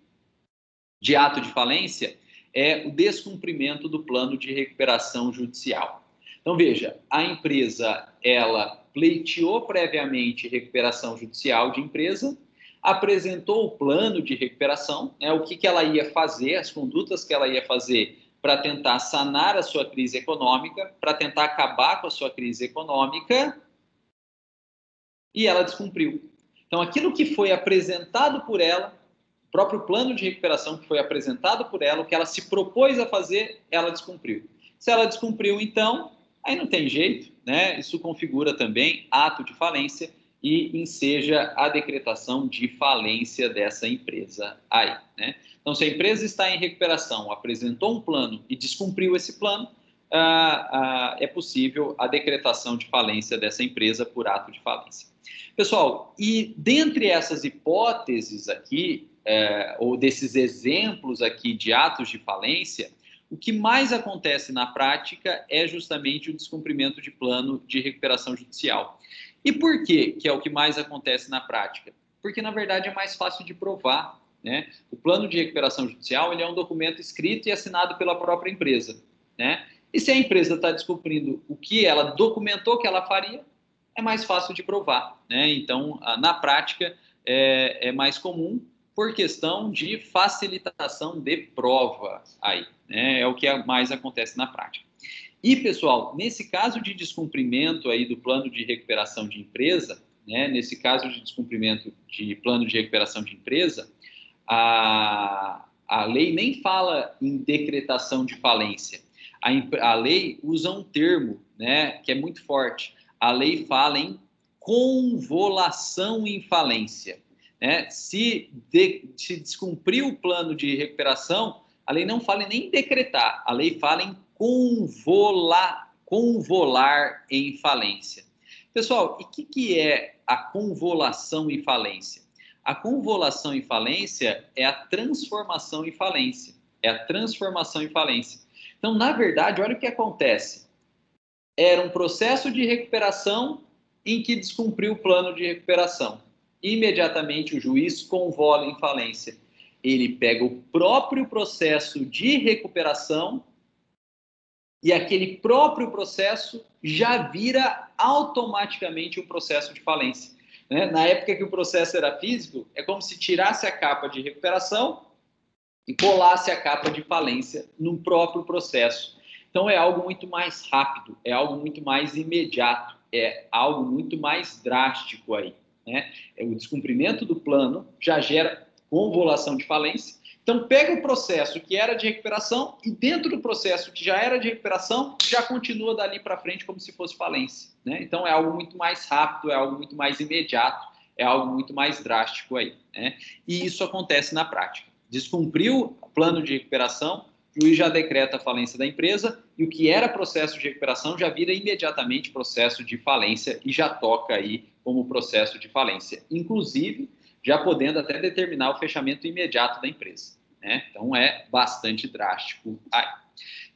ato de falência é o descumprimento do plano de recuperação judicial. Então, veja, a empresa, ela pleiteou previamente recuperação judicial de empresa, apresentou o plano de recuperação, né, o que ela ia fazer, as condutas que ela ia fazer para tentar sanar a sua crise econômica, para tentar acabar com a sua crise econômica, e ela descumpriu. Então, aquilo que foi apresentado por ela, o próprio plano de recuperação que foi apresentado por ela, o que ela se propôs a fazer, ela descumpriu. Se ela descumpriu, então, aí não tem jeito, né? Isso configura também ato de falência e enseja a decretação de falência dessa empresa aí, né? Então, se a empresa está em recuperação, apresentou um plano e descumpriu esse plano, é possível a decretação de falência dessa empresa por ato de falência. Pessoal, e dentre essas hipóteses aqui, ou desses exemplos aqui de atos de falência, o que mais acontece na prática é justamente o descumprimento de plano de recuperação judicial. E por quê que é o que mais acontece na prática? Porque, na verdade, é mais fácil de provar, né? O plano de recuperação judicial, ele é um documento escrito e assinado pela própria empresa, né? E se a empresa está descumprindo o que ela documentou que ela faria, é mais fácil de provar, né? Então, na prática, é mais comum por questão de facilitação de prova aí, né? É o que mais acontece na prática. E, pessoal, nesse caso de descumprimento aí do plano de recuperação de empresa, né? Nesse caso de descumprimento de plano de recuperação de empresa, a lei nem fala em decretação de falência. A lei usa um termo, né, que é muito forte. A lei fala em convolação em falência, né? Se descumprir o plano de recuperação, a lei não fala nem em decretar, a lei fala em convolar em falência. Pessoal, e o que é a convolação em falência? A convolação em falência é a transformação em falência. É a transformação em falência. Então, na verdade, olha o que acontece. Era um processo de recuperação em que descumpriu o plano de recuperação. Imediatamente o juiz convola em falência. Ele pega o próprio processo de recuperação e aquele próprio processo já vira automaticamente um processo de falência, né? Na época que o processo era físico, é como se tirasse a capa de recuperação e colasse a capa de falência no próprio processo. Então é algo muito mais rápido, é algo muito mais imediato, é algo muito mais drástico aí, né? O descumprimento do plano já gera convolação de falência. Então pega o processo que era de recuperação e dentro do processo que já era de recuperação, já continua dali para frente como se fosse falência, né? Então é algo muito mais rápido, é algo muito mais imediato, é algo muito mais drástico aí, né? E isso acontece na prática. Descumpriu o plano de recuperação, o juiz já decreta a falência da empresa e o que era processo de recuperação já vira imediatamente processo de falência e já toca aí como processo de falência. Inclusive, já podendo até determinar o fechamento imediato da empresa, né? Então, é bastante drástico aí.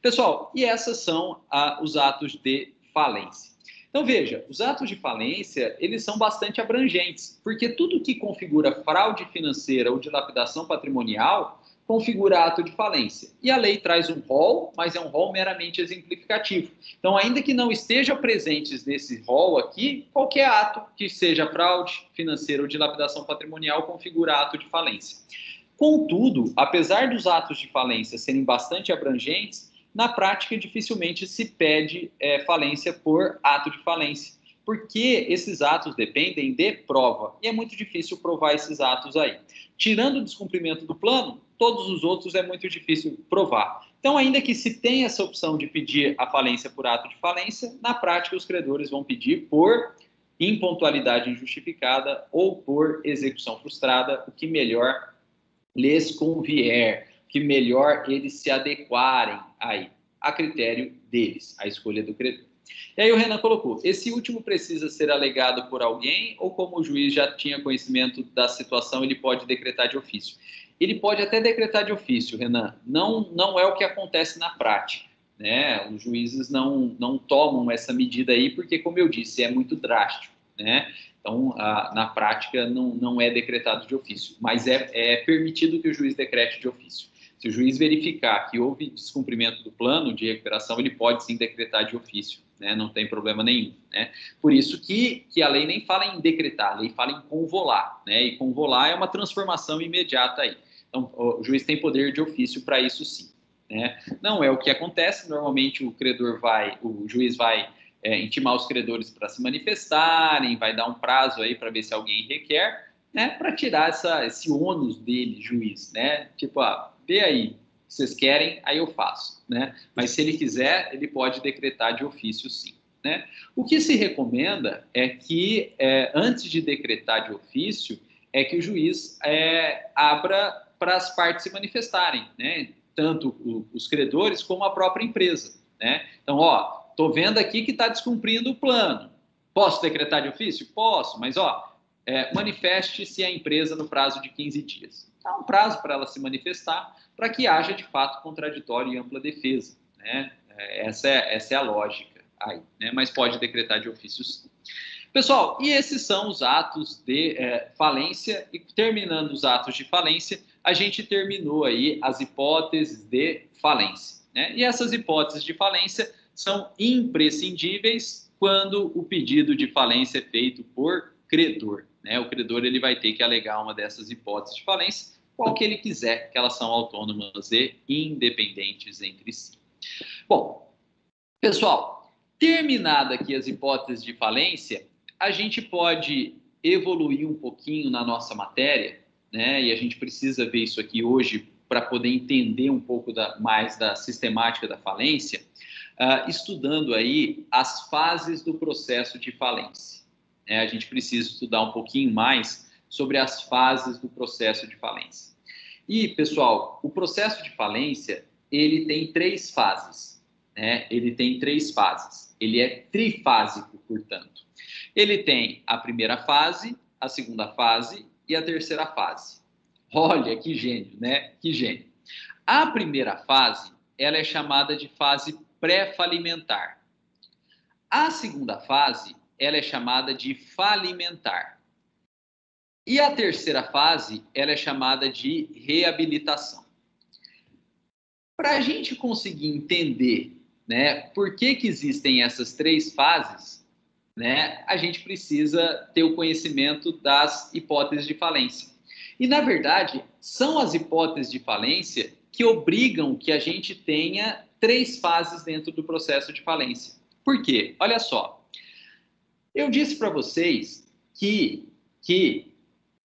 Pessoal, e essas são os atos de falência. Então, veja, os atos de falência, eles são bastante abrangentes, porque tudo que configura fraude financeira ou dilapidação patrimonial configura ato de falência. E a lei traz um rol, mas é um rol meramente exemplificativo. Então, ainda que não estejam presentes nesse rol aqui, qualquer ato que seja fraude financeira ou dilapidação patrimonial configura ato de falência. Contudo, apesar dos atos de falência serem bastante abrangentes, na prática dificilmente se pede falência por ato de falência, porque esses atos dependem de prova, e é muito difícil provar esses atos aí. Tirando o descumprimento do plano, todos os outros é muito difícil provar. Então, ainda que se tenha essa opção de pedir a falência por ato de falência, na prática os credores vão pedir por impontualidade injustificada ou por execução frustrada, o que melhor lhes convier, que melhor eles se adequarem aí, a critério deles, a escolha do credor. E aí o Renan colocou, esse último precisa ser alegado por alguém ou como o juiz já tinha conhecimento da situação, ele pode decretar de ofício? Ele pode até decretar de ofício, Renan, não é o que acontece na prática, né? Os juízes não tomam essa medida aí porque, como eu disse, é muito drástico, né? Então, na prática, não é decretado de ofício, mas é permitido que o juiz decrete de ofício. Se o juiz verificar que houve descumprimento do plano de recuperação, ele pode sim decretar de ofício, né? Não tem problema nenhum, né? Por isso que a lei nem fala em decretar, a lei fala em convolar, né? E convolar é uma transformação imediata aí. Então, o juiz tem poder de ofício para isso sim, né? Não é o que acontece, normalmente o juiz vai intimar os credores para se manifestarem, vai dar um prazo aí para ver se alguém requer, né? Para tirar esse ônus dele, juiz, né? Tipo, vê aí, vocês querem, aí eu faço, né? Mas se ele quiser, ele pode decretar de ofício, sim, né? O que se recomenda é que, antes de decretar de ofício, é que o juiz abra para as partes se manifestarem, né? Tanto os credores como a própria empresa, né? Então, estou vendo aqui que está descumprindo o plano. Posso decretar de ofício? Posso, mas, manifeste-se a empresa no prazo de 15 dias. Dá um prazo para ela se manifestar, para que haja, de fato, contraditório e ampla defesa, né? Essa é a lógica aí, né? Mas pode decretar de ofício, sim. Pessoal, e esses são os atos de falência, e terminando os atos de falência, a gente terminou aí as hipóteses de falência, né? E essas hipóteses de falência são imprescindíveis quando o pedido de falência é feito por credor, né? O credor ele vai ter que alegar uma dessas hipóteses de falência, qual que ele quiser, que elas são autônomas e independentes entre si. Bom, pessoal, terminada aqui as hipóteses de falência, a gente pode evoluir um pouquinho na nossa matéria, né? E a gente precisa ver isso aqui hoje para poder entender um pouco mais da sistemática da falência, estudando aí as fases do processo de falência. A gente precisa estudar um pouquinho mais sobre as fases do processo de falência. E, pessoal, o processo de falência, ele tem 3 fases, né? Ele tem 3 fases. Ele é trifásico, portanto. Ele tem a primeira fase, a segunda fase e a terceira fase. Olha, que gênio, né? Que gênio. A primeira fase, ela é chamada de fase pré-falimentar. A segunda fase, ela é chamada de falimentar. E a terceira fase, ela é chamada de reabilitação. Para a gente conseguir entender, né, por que existem essas 3 fases, né, a gente precisa ter o conhecimento das hipóteses de falência. E, na verdade, são as hipóteses de falência que obrigam que a gente tenha 3 fases dentro do processo de falência. Por quê? Olha só. Eu disse para vocês que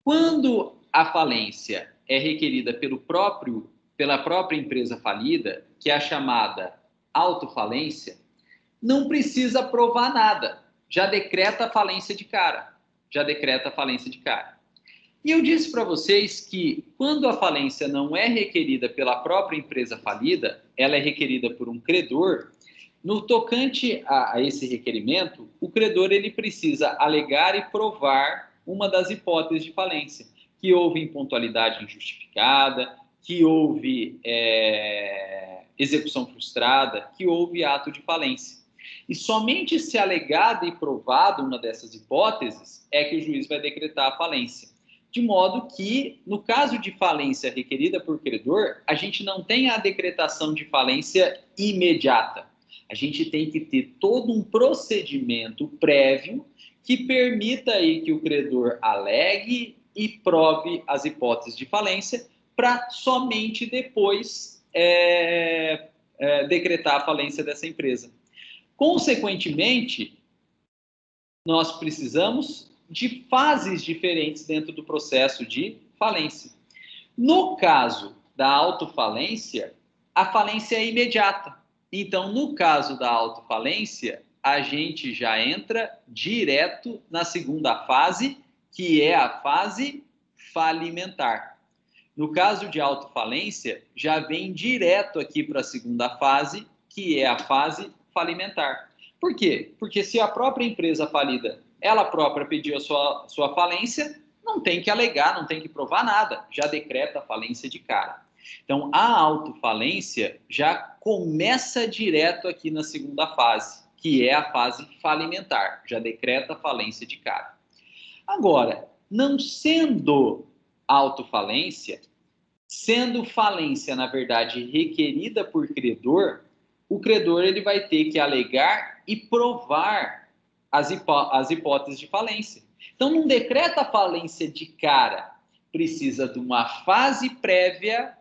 quando a falência é requerida pela própria empresa falida, que é a chamada autofalência, não precisa provar nada. Já decreta a falência de cara. E eu disse para vocês que quando a falência não é requerida pela própria empresa falida, ela é requerida por um credor. No tocante a esse requerimento, o credor ele precisa alegar e provar uma das hipóteses de falência, que houve impontualidade injustificada, que houve execução frustrada, que houve ato de falência. E somente se alegada e provada uma dessas hipóteses é que o juiz vai decretar a falência. De modo que, no caso de falência requerida por credor, a gente não tem a decretação de falência imediata. A gente tem que ter todo um procedimento prévio que permita aí que o credor alegue e prove as hipóteses de falência para somente depois decretar a falência dessa empresa. Consequentemente, nós precisamos de fases diferentes dentro do processo de falência. No caso da autofalência, a falência é imediata. Então, no caso da autofalência, a gente já entra direto na segunda fase, que é a fase falimentar. No caso de autofalência, já vem direto aqui para a segunda fase, que é a fase falimentar. Por quê? Porque se a própria empresa falida, ela própria pediu a sua falência, não tem que alegar, não tem que provar nada, já decreta a falência de cara. Então, a autofalência já começa direto aqui na segunda fase, que é a fase falimentar, já decreta a falência de cara. Agora, não sendo autofalência, sendo falência, na verdade, requerida por credor, o credor ele vai ter que alegar e provar as hipóteses de falência. Então, não decreta a falência de cara, precisa de uma fase prévia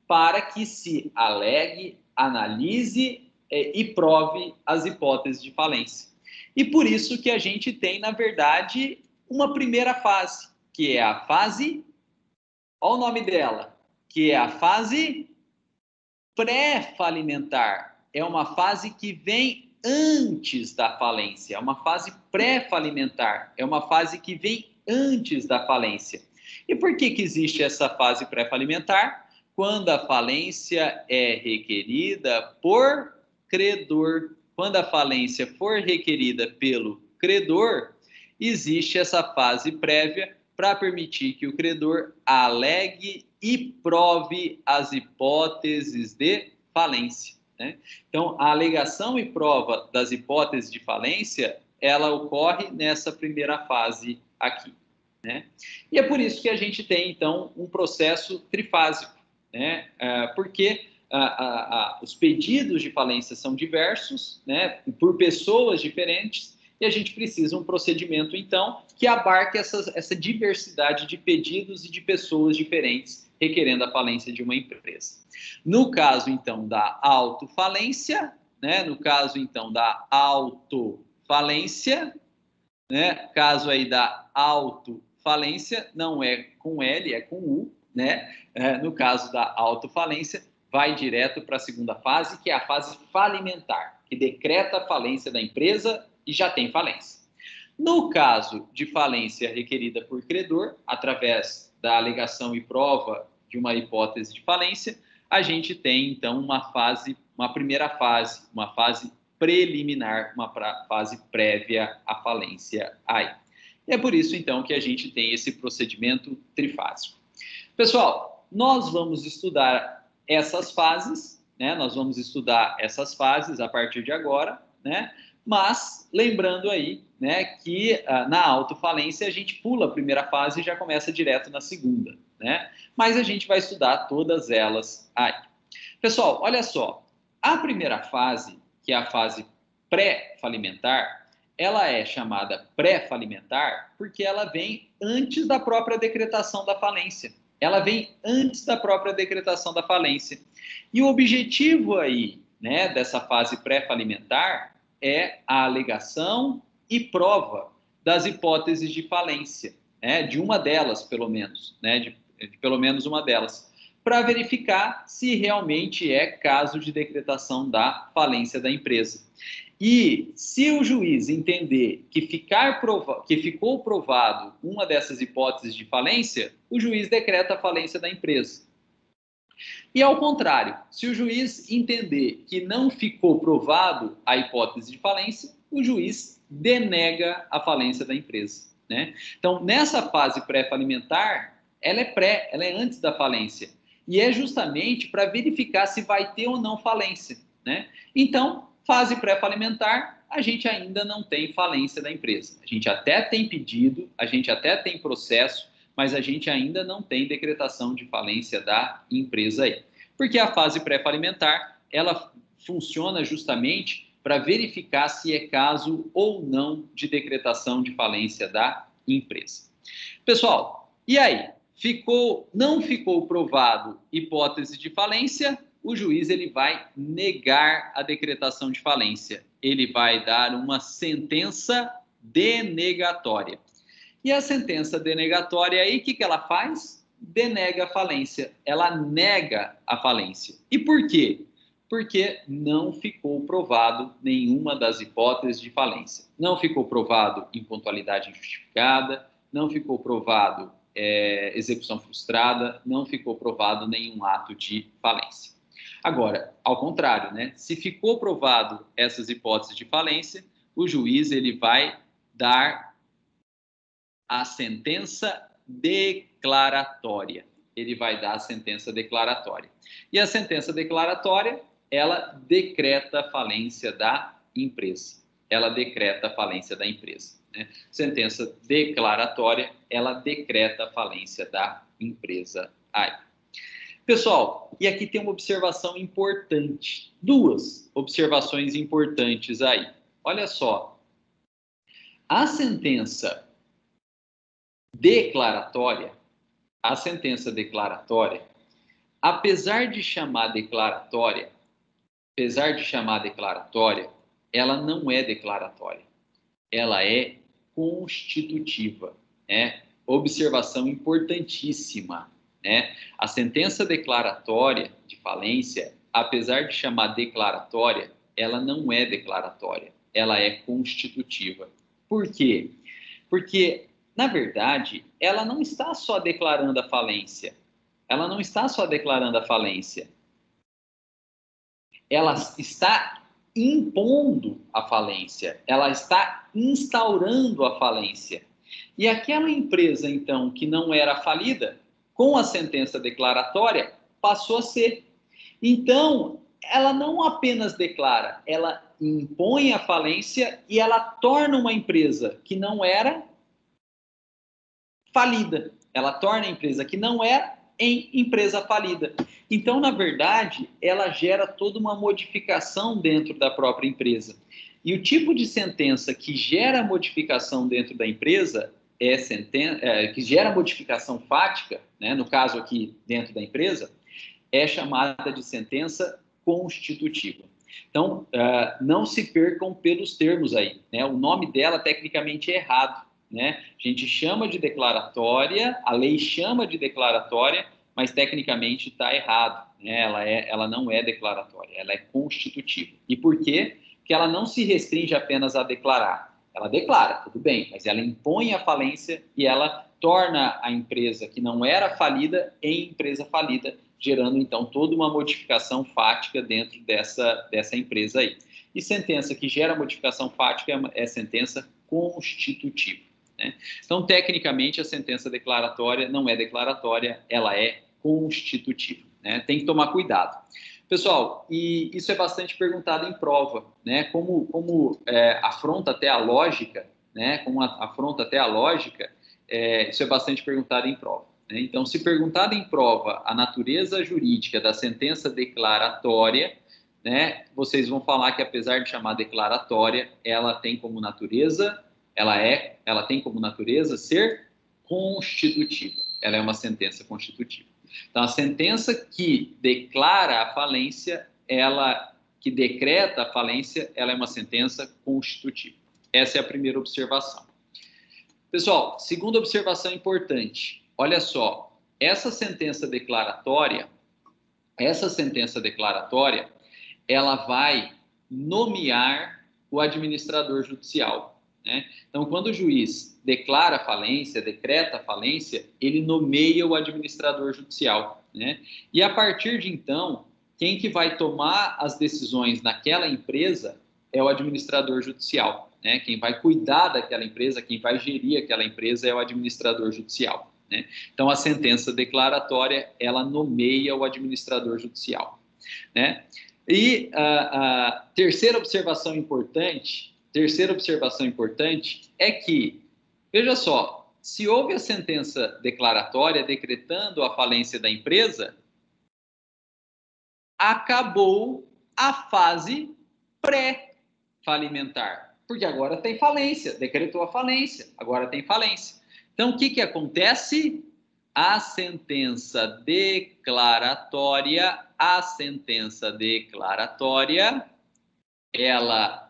para que se alegue, analise e prove as hipóteses de falência. E por isso que a gente tem, na verdade, uma primeira fase, que é a fase, olha o nome dela, que é a fase pré-falimentar. É uma fase que vem antes da falência, é uma fase pré-falimentar, é uma fase que vem antes da falência. E por que existe essa fase pré-falimentar? Quando a falência é requerida por credor. Quando a falência for requerida pelo credor, existe essa fase prévia para permitir que o credor alegue e prove as hipóteses de falência, né? Então, a alegação e prova das hipóteses de falência, ela ocorre nessa primeira fase aqui, né? E é por isso que a gente tem, então, um processo trifásico, né? Porque os pedidos de falência são diversos, né? Por pessoas diferentes, e a gente precisa de um procedimento, então, que abarque essa diversidade de pedidos e de pessoas diferentes requerendo a falência de uma empresa. No caso, então, da autofalência, né? No caso, então, da autofalência, né? Caso aí da autofalência, não é com L, é com U, né? No caso da autofalência, vai direto para a segunda fase, que é a fase falimentar, que decreta a falência da empresa e já tem falência. No caso de falência requerida por credor, através da alegação e prova de uma hipótese de falência, a gente tem, então, uma primeira fase, uma fase preliminar, uma fase prévia à falência aí. E é por isso, então, que a gente tem esse procedimento trifásico. Pessoal, nós vamos estudar essas fases, né? Nós vamos estudar essas fases a partir de agora, né? Mas, lembrando aí, né, que na autofalência a gente pula a primeira fase e já começa direto na segunda, né? Mas a gente vai estudar todas elas aí. Pessoal, olha só, a primeira fase, que é a fase pré-falimentar, ela é chamada pré-falimentar porque ela vem antes da própria decretação da falência. Ela vem antes da própria decretação da falência. E o objetivo aí, né, dessa fase pré-falimentar é a alegação e prova das hipóteses de falência, né, de uma delas, pelo menos, né, de pelo menos uma delas, para verificar se realmente é caso de decretação da falência da empresa. E se o juiz entender que ficou provado uma dessas hipóteses de falência, o juiz decreta a falência da empresa. E ao contrário, se o juiz entender que não ficou provado a hipótese de falência, o juiz denega a falência da empresa, né? Então, nessa fase pré-falimentar, ela é antes da falência. E é justamente para verificar se vai ter ou não falência, né? Então, fase pré-falimentar, a gente ainda não tem falência da empresa. A gente até tem pedido, a gente até tem processo, mas a gente ainda não tem decretação de falência da empresa aí. Porque a fase pré-falimentar, ela funciona justamente para verificar se é caso ou não de decretação de falência da empresa. Pessoal, e aí? Não ficou provado hipótese de falência, o juiz ele vai negar a decretação de falência. Ele vai dar uma sentença denegatória. E a sentença denegatória aí, o que ela faz? denega a falência, ela nega a falência. E por quê? Porque não ficou provado nenhuma das hipóteses de falência. Não ficou provado impontualidade injustificada, não ficou provado execução frustrada, não ficou provado nenhum ato de falência. Agora, ao contrário, né? Se ficou provado essas hipóteses de falência, o juiz ele vai dar a sentença declaratória. Ele vai dar a sentença declaratória. E a sentença declaratória, ela decreta a falência da empresa. Ela decreta a falência da empresa. Né? Sentença declaratória, ela decreta a falência da empresa aí. Pessoal, e aqui tem uma observação importante. Duas observações importantes aí. Olha só. A sentença declaratória, apesar de chamar declaratória, ela não é declaratória. Ela é constitutiva, né? Observação importantíssima, né? A sentença declaratória de falência, apesar de chamar declaratória, ela não é declaratória, ela é constitutiva. Por quê? Porque, na verdade, ela não está só declarando a falência. Ela está impondo a falência. Ela está instaurando a falência. E aquela empresa, então, que não era falida, com a sentença declaratória, passou a ser. Então, ela não apenas declara, ela impõe a falência e ela torna uma empresa que não era falida. Ela torna a empresa que não era em empresa falida. Então, na verdade, ela gera toda uma modificação dentro da própria empresa. E o tipo de sentença que gera modificação dentro da empresa que gera modificação fática, né, no caso aqui dentro da empresa, é chamada de sentença constitutiva. Então, não se percam pelos termos aí, né? O nome dela tecnicamente é errado, né? A gente chama de declaratória, a lei chama de declaratória, mas tecnicamente está errado, né? Ela não é declaratória, ela é constitutiva. E por quê? Porque ela não se restringe apenas a declarar. Ela declara, tudo bem, mas ela impõe a falência e ela torna a empresa que não era falida em empresa falida, gerando, então, toda uma modificação fática dentro dessa empresa aí. E sentença que gera modificação fática é sentença constitutiva, né? Então, tecnicamente, a sentença declaratória não é declaratória, ela é constitutiva, né? Tem que tomar cuidado. Pessoal, e isso é bastante perguntado em prova, né? Como afronta até a lógica, né? Isso é bastante perguntado em prova, né? Então, se perguntado em prova a natureza jurídica da sentença declaratória, né? Vocês vão falar que, apesar de chamar declaratória, ela tem como natureza ser constitutiva. Ela é uma sentença constitutiva. Então, a sentença que declara a falência, que decreta a falência, ela é uma sentença constitutiva. Essa é a primeira observação. Pessoal, segunda observação importante. Olha só, essa sentença declaratória, ela vai nomear o administrador judicial, né? Então, quando o juiz declara a falência, decreta a falência, ele nomeia o administrador judicial, né? E a partir de então, quem que vai tomar as decisões naquela empresa é o administrador judicial, né? Quem vai cuidar daquela empresa, quem vai gerir aquela empresa é o administrador judicial, né? Então, a sentença declaratória, ela nomeia o administrador judicial, né? E a terceira observação importante é que, veja só, se houve a sentença declaratória decretando a falência da empresa, acabou a fase pré-falimentar, porque agora tem falência, decretou a falência, agora tem falência. Então, o que acontece? A sentença declaratória, ela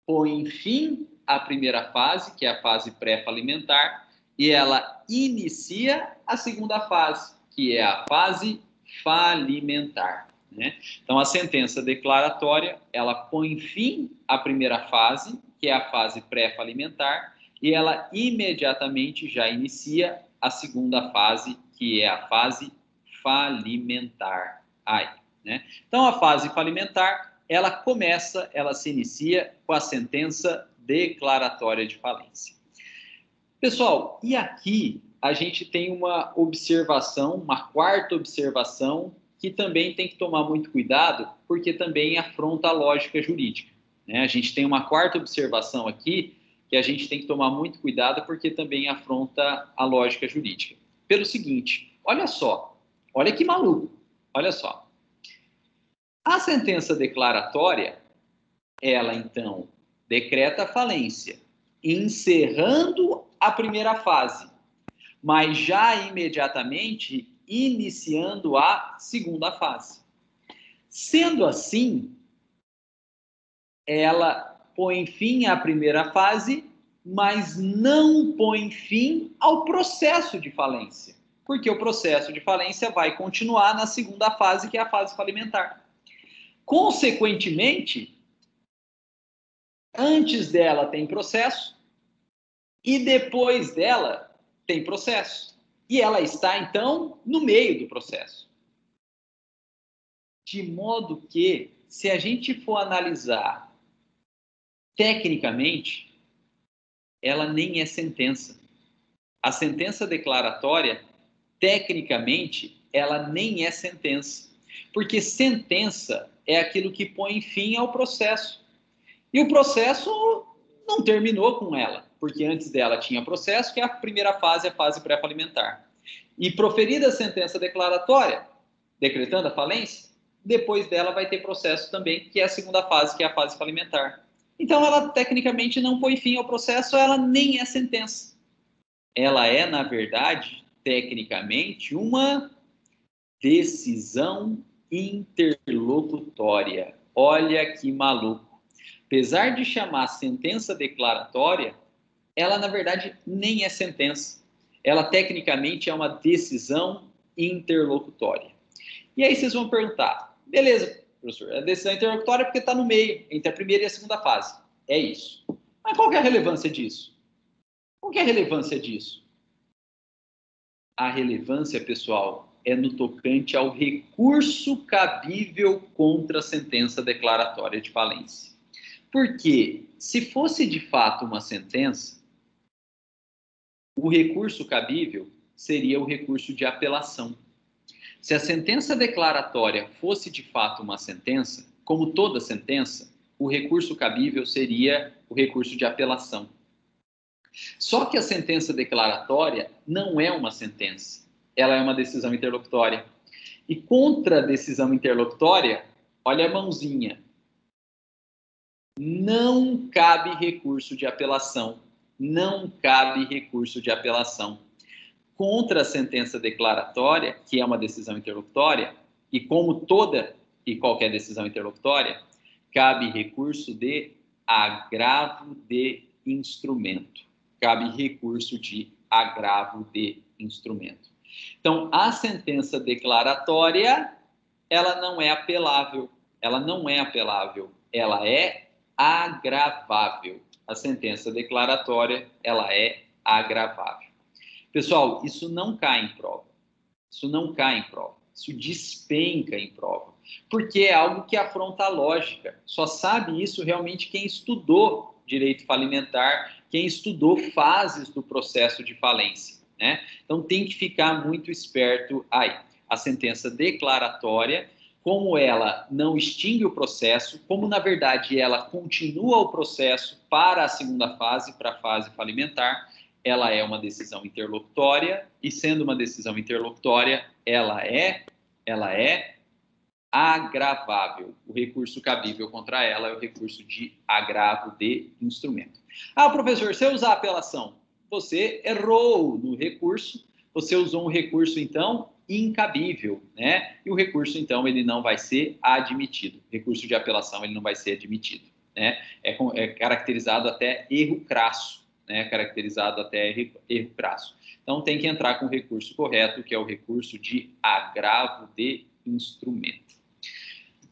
põe fim à primeira fase, que é a fase pré-falimentar, e ela inicia a segunda fase, que é a fase falimentar, né? Então, a sentença declaratória, ela põe fim à primeira fase, que é a fase pré-falimentar, e ela imediatamente já inicia a segunda fase, que é a fase falimentar. Né? Então, a fase falimentar, ela se inicia com a sentença declaratória de falência. Pessoal, e aqui a gente tem uma observação, uma quarta observação, que também tem que tomar muito cuidado, porque também afronta a lógica jurídica, né? A gente tem uma quarta observação aqui, que a gente tem que tomar muito cuidado, porque também afronta a lógica jurídica. Pelo seguinte, olha só, olha que maluco, olha só. A sentença declaratória, ela então decreta a falência, encerrando a primeira fase, mas já imediatamente iniciando a segunda fase. Sendo assim, ela põe fim à primeira fase, mas não põe fim ao processo de falência, porque o processo de falência vai continuar na segunda fase, que é a fase falimentar. Consequentemente, antes dela tem processo e depois dela tem processo. E ela está, então, no meio do processo. De modo que, se a gente for analisar tecnicamente, ela nem é sentença. A sentença declaratória, tecnicamente, ela nem é sentença. Porque sentença é aquilo que põe fim ao processo. E o processo não terminou com ela, porque antes dela tinha processo, que é a primeira fase, a fase pré-falimentar. E proferida a sentença declaratória, decretando a falência, depois dela vai ter processo também, que é a segunda fase, que é a fase falimentar. Então, ela tecnicamente não põe fim ao processo, ela nem é sentença. Ela é, na verdade, tecnicamente, uma decisão interlocutória. Olha que maluco. Apesar de chamar sentença declaratória, ela, na verdade, nem é sentença. Ela, tecnicamente, é uma decisão interlocutória. E aí vocês vão perguntar, beleza, professor, é decisão interlocutória porque está no meio, entre a primeira e a segunda fase. É isso. Mas qual que é a relevância disso? Qual que é a relevância disso? A relevância, pessoal, é no tocante ao recurso cabível contra a sentença declaratória de falência. Porque, se fosse de fato uma sentença, o recurso cabível seria o recurso de apelação. Se a sentença declaratória fosse de fato uma sentença, como toda sentença, o recurso cabível seria o recurso de apelação. Só que a sentença declaratória não é uma sentença, ela é uma decisão interlocutória. E contra a decisão interlocutória, olha a mãozinha, não cabe recurso de apelação. Não cabe recurso de apelação. Contra a sentença declaratória, que é uma decisão interlocutória, e como toda e qualquer decisão interlocutória, cabe recurso de agravo de instrumento. Cabe recurso de agravo de instrumento. Então, a sentença declaratória, ela não é apelável. Ela não é apelável. Ela é agravável. A sentença declaratória, ela é agravável. Pessoal, isso não cai em prova. Isso não cai em prova. Isso despenca em prova. Porque é algo que afronta a lógica. Só sabe isso realmente quem estudou direito falimentar, quem estudou fases do processo de falência, né? Então tem que ficar muito esperto aí. A sentença declaratória, como ela não extingue o processo, como na verdade ela continua o processo para a segunda fase, para a fase falimentar, ela é uma decisão interlocutória, e sendo uma decisão interlocutória, ela é agravável. O recurso cabível contra ela é o recurso de agravo de instrumento. Ah, professor, se eu usar apelação, você errou no recurso, você usou um recurso, então, incabível, né? E o recurso, então, ele não vai ser admitido. O recurso de apelação, ele não vai ser admitido, né? É caracterizado até erro crasso, né, caracterizado até erro crasso. Então, tem que entrar com o recurso correto, que é o recurso de agravo de instrumento.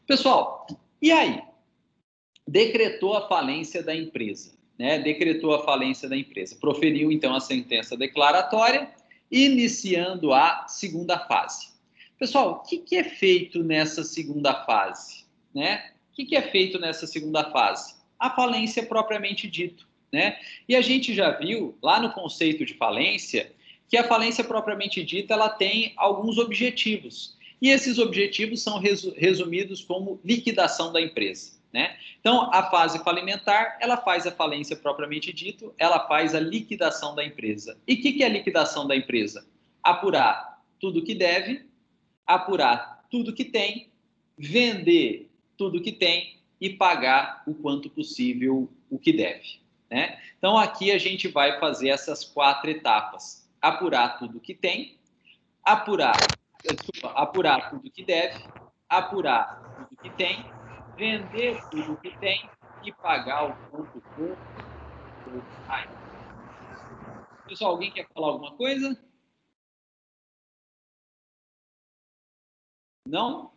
Pessoal, e aí? Decretou a falência da empresa, né? Decretou a falência da empresa. Proferiu, então, a sentença declaratória, iniciando a segunda fase. Pessoal, o que é feito nessa segunda fase, né? O que é feito nessa segunda fase? A falência propriamente dito, né? E a gente já viu, lá no conceito de falência, que a falência propriamente dita, ela tem alguns objetivos. E esses objetivos são resumidos como liquidação da empresa, né? Então, a fase falimentar, ela faz a falência propriamente dito, ela faz a liquidação da empresa. E o que é a liquidação da empresa? Apurar tudo que deve, apurar tudo que tem, vender tudo que tem e pagar o quanto possível o que deve, né? Então, aqui a gente vai fazer essas 4 etapas. Apurar tudo que tem, apurar tudo que deve, apurar tudo que tem, vender tudo que tem e pagar o quanto for. Pessoal, alguém quer falar alguma coisa? Não?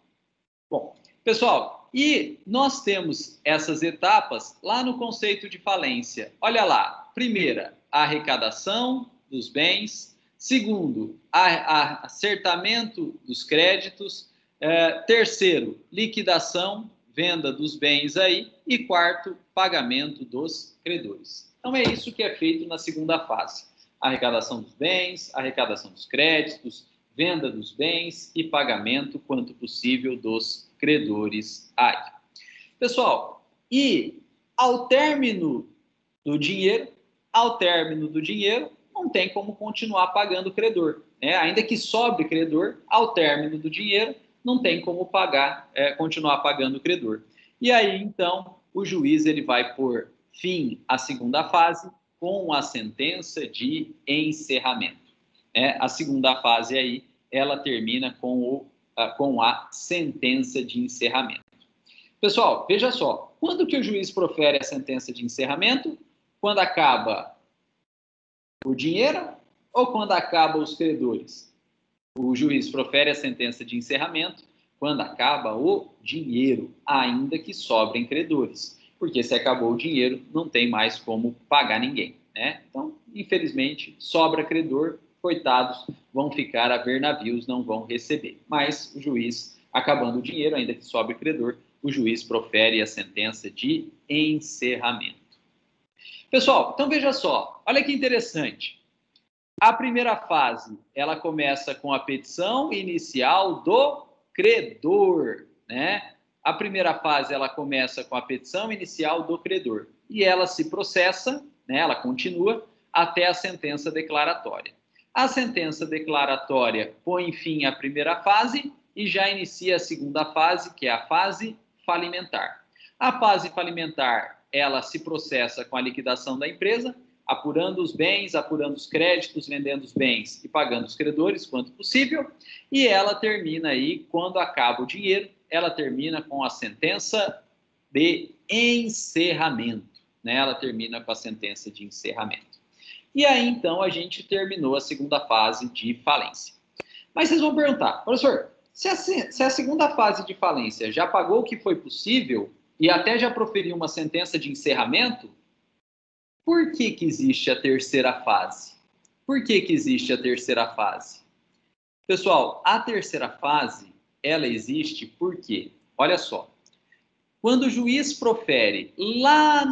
Bom, pessoal, e nós temos essas etapas lá no conceito de falência. Olha lá, primeira, a arrecadação dos bens. Segundo, acertamento dos créditos. Terceiro, liquidação, venda dos bens aí. E quarto, pagamento dos credores. Então é isso que é feito na segunda fase. Arrecadação dos bens, arrecadação dos créditos, venda dos bens e pagamento, quanto possível, dos credores aí. Pessoal, e ao término do dinheiro, não tem como continuar pagando o credor, né? Ainda que sobre credor, ao término do dinheiro, não tem como continuar pagando o credor. E aí, então, o juiz ele vai pôr fim à segunda fase com a sentença de encerramento. A segunda fase aí, ela termina com a sentença de encerramento. Pessoal, veja só, quando que o juiz profere a sentença de encerramento? Quando acaba o dinheiro ou quando acaba os credores? O juiz profere a sentença de encerramento quando acaba o dinheiro, ainda que sobrem credores. Porque se acabou o dinheiro, não tem mais como pagar ninguém, né? Então, infelizmente, sobra credor, coitados, vão ficar a ver navios, não vão receber. Mas o juiz, acabando o dinheiro, ainda que sobre credor, o juiz profere a sentença de encerramento. Pessoal, então veja só, olha que interessante. A primeira fase, ela começa com a petição inicial do credor, né? A primeira fase, ela começa com a petição inicial do credor. E ela se processa, né? Ela continua até a sentença declaratória. A sentença declaratória põe fim à primeira fase e já inicia a segunda fase, que é a fase falimentar. A fase falimentar, ela se processa com a liquidação da empresa, apurando os bens, apurando os créditos, vendendo os bens e pagando os credores quanto possível, e ela termina aí, quando acaba o dinheiro, ela termina com a sentença de encerramento, né? Ela termina com a sentença de encerramento. E aí, então, a gente terminou a segunda fase de falência. Mas vocês vão perguntar, professor, se a segunda fase de falência já pagou o que foi possível e até já proferiu uma sentença de encerramento, por que existe a terceira fase? Por que existe a terceira fase? Pessoal, a terceira fase, ela existe porque, olha só, quando o juiz profere lá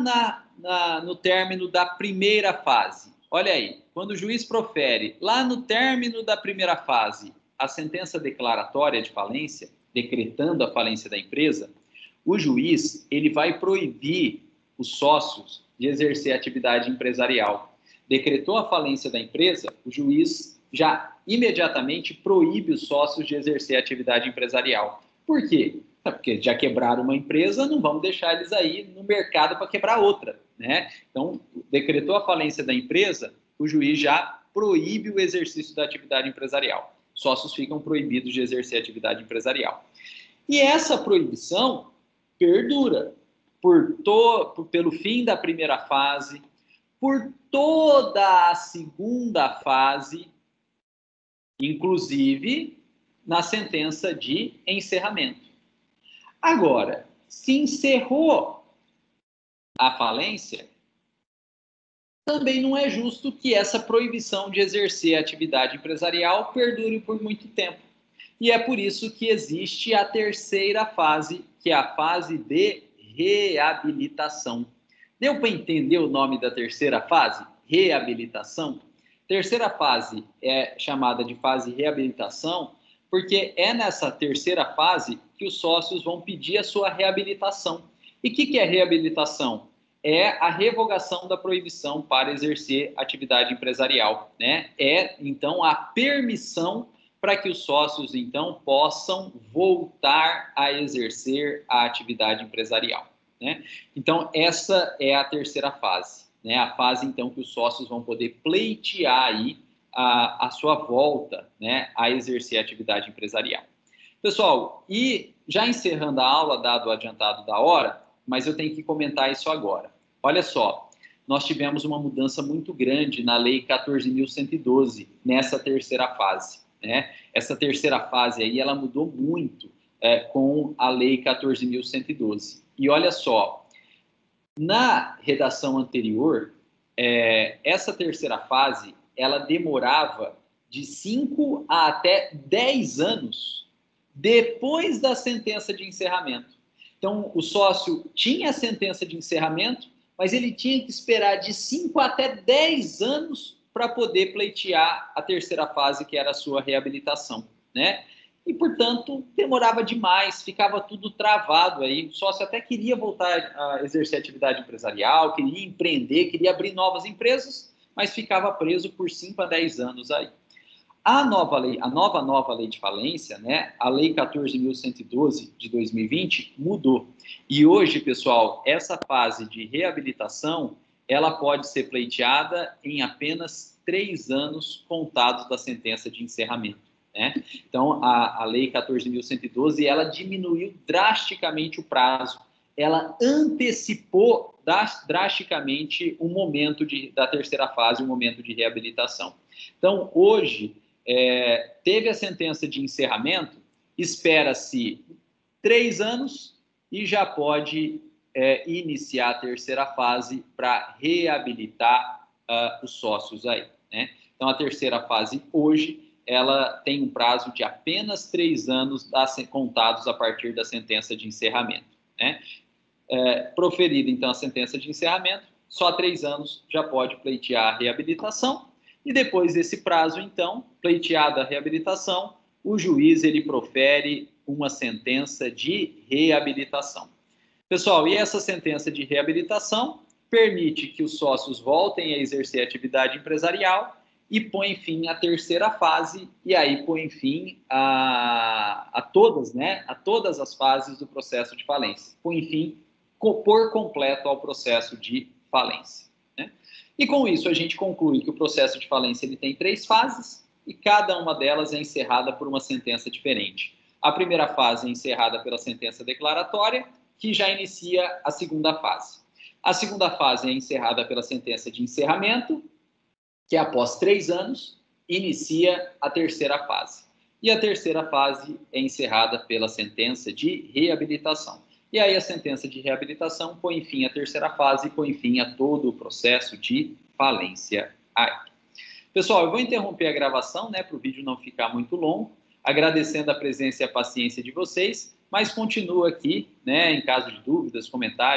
no término da primeira fase, olha aí, quando o juiz profere lá no término da primeira fase a sentença declaratória de falência, decretando a falência da empresa, o juiz ele vai proibir os sócios de exercer atividade empresarial. Decretou a falência da empresa, o juiz já imediatamente proíbe os sócios de exercer atividade empresarial. Por quê? Porque já quebraram uma empresa, não vamos deixar eles aí no mercado para quebrar outra, né? Então, decretou a falência da empresa, o juiz já proíbe o exercício da atividade empresarial. Sócios ficam proibidos de exercer atividade empresarial. E essa proibição perdura pelo fim da primeira fase, por toda a segunda fase, inclusive na sentença de encerramento. Agora, se encerrou a falência, também não é justo que essa proibição de exercer a atividade empresarial perdure por muito tempo. E é por isso que existe a terceira fase, que é a fase de reabilitação. Deu para entender o nome da terceira fase? Reabilitação. Terceira fase é chamada de fase de reabilitação, porque é nessa terceira fase que os sócios vão pedir a sua reabilitação. E o que é reabilitação? É a revogação da proibição para exercer atividade empresarial, né? É, então, a permissão para que os sócios, então, possam voltar a exercer a atividade empresarial, né? Então, essa é a terceira fase, né? A fase, então, que os sócios vão poder pleitear aí a sua volta, né, a exercer a atividade empresarial. Pessoal, e já encerrando a aula, dado o adiantado da hora, mas eu tenho que comentar isso agora. Olha só, nós tivemos uma mudança muito grande na Lei 14.112, nessa terceira fase, né? Essa terceira fase aí, ela mudou muito com a Lei 14.112. E olha só, na redação anterior, essa terceira fase, ela demorava de 5 a até 10 anos depois da sentença de encerramento. Então, o sócio tinha a sentença de encerramento, mas ele tinha que esperar de 5 até 10 anos para poder pleitear a terceira fase, que era a sua reabilitação, né? E, portanto, demorava demais, ficava tudo travado aí. O sócio até queria voltar a exercer atividade empresarial, queria empreender, queria abrir novas empresas, mas ficava preso por 5 a 10 anos aí. A nova lei de falência, né, a Lei 14.112 de 2020, mudou. E hoje, pessoal, essa fase de reabilitação, ela pode ser pleiteada em apenas 3 anos contados da sentença de encerramento, né? Então, a Lei 14.112, ela diminuiu drasticamente o prazo. Ela antecipou drasticamente o momento da terceira fase, o momento de reabilitação. Então, hoje, teve a sentença de encerramento, espera-se 3 anos e já pode iniciar a terceira fase para reabilitar os sócios aí, né? Então, a terceira fase hoje, ela tem um prazo de apenas 3 anos contados a partir da sentença de encerramento, né? Proferida, então, a sentença de encerramento, só 3 anos já pode pleitear a reabilitação, e depois desse prazo, então, pleiteada a reabilitação, o juiz ele profere uma sentença de reabilitação. Pessoal, e essa sentença de reabilitação permite que os sócios voltem a exercer a atividade empresarial e põe fim à terceira fase, e aí põe fim a todas, né, a todas as fases do processo de falência. Põe fim por completo ao processo de falência, né? E com isso a gente conclui que o processo de falência ele tem 3 fases e cada uma delas é encerrada por uma sentença diferente. A primeira fase é encerrada pela sentença declaratória, que já inicia a segunda fase. A segunda fase é encerrada pela sentença de encerramento, que após 3 anos inicia a terceira fase. E a terceira fase é encerrada pela sentença de reabilitação. E aí a sentença de reabilitação põe fim à terceira fase e põe fim a todo o processo de falência aqui. Pessoal, eu vou interromper a gravação, né, para o vídeo não ficar muito longo, agradecendo a presença e a paciência de vocês, mas continuo aqui, né, em caso de dúvidas, comentários,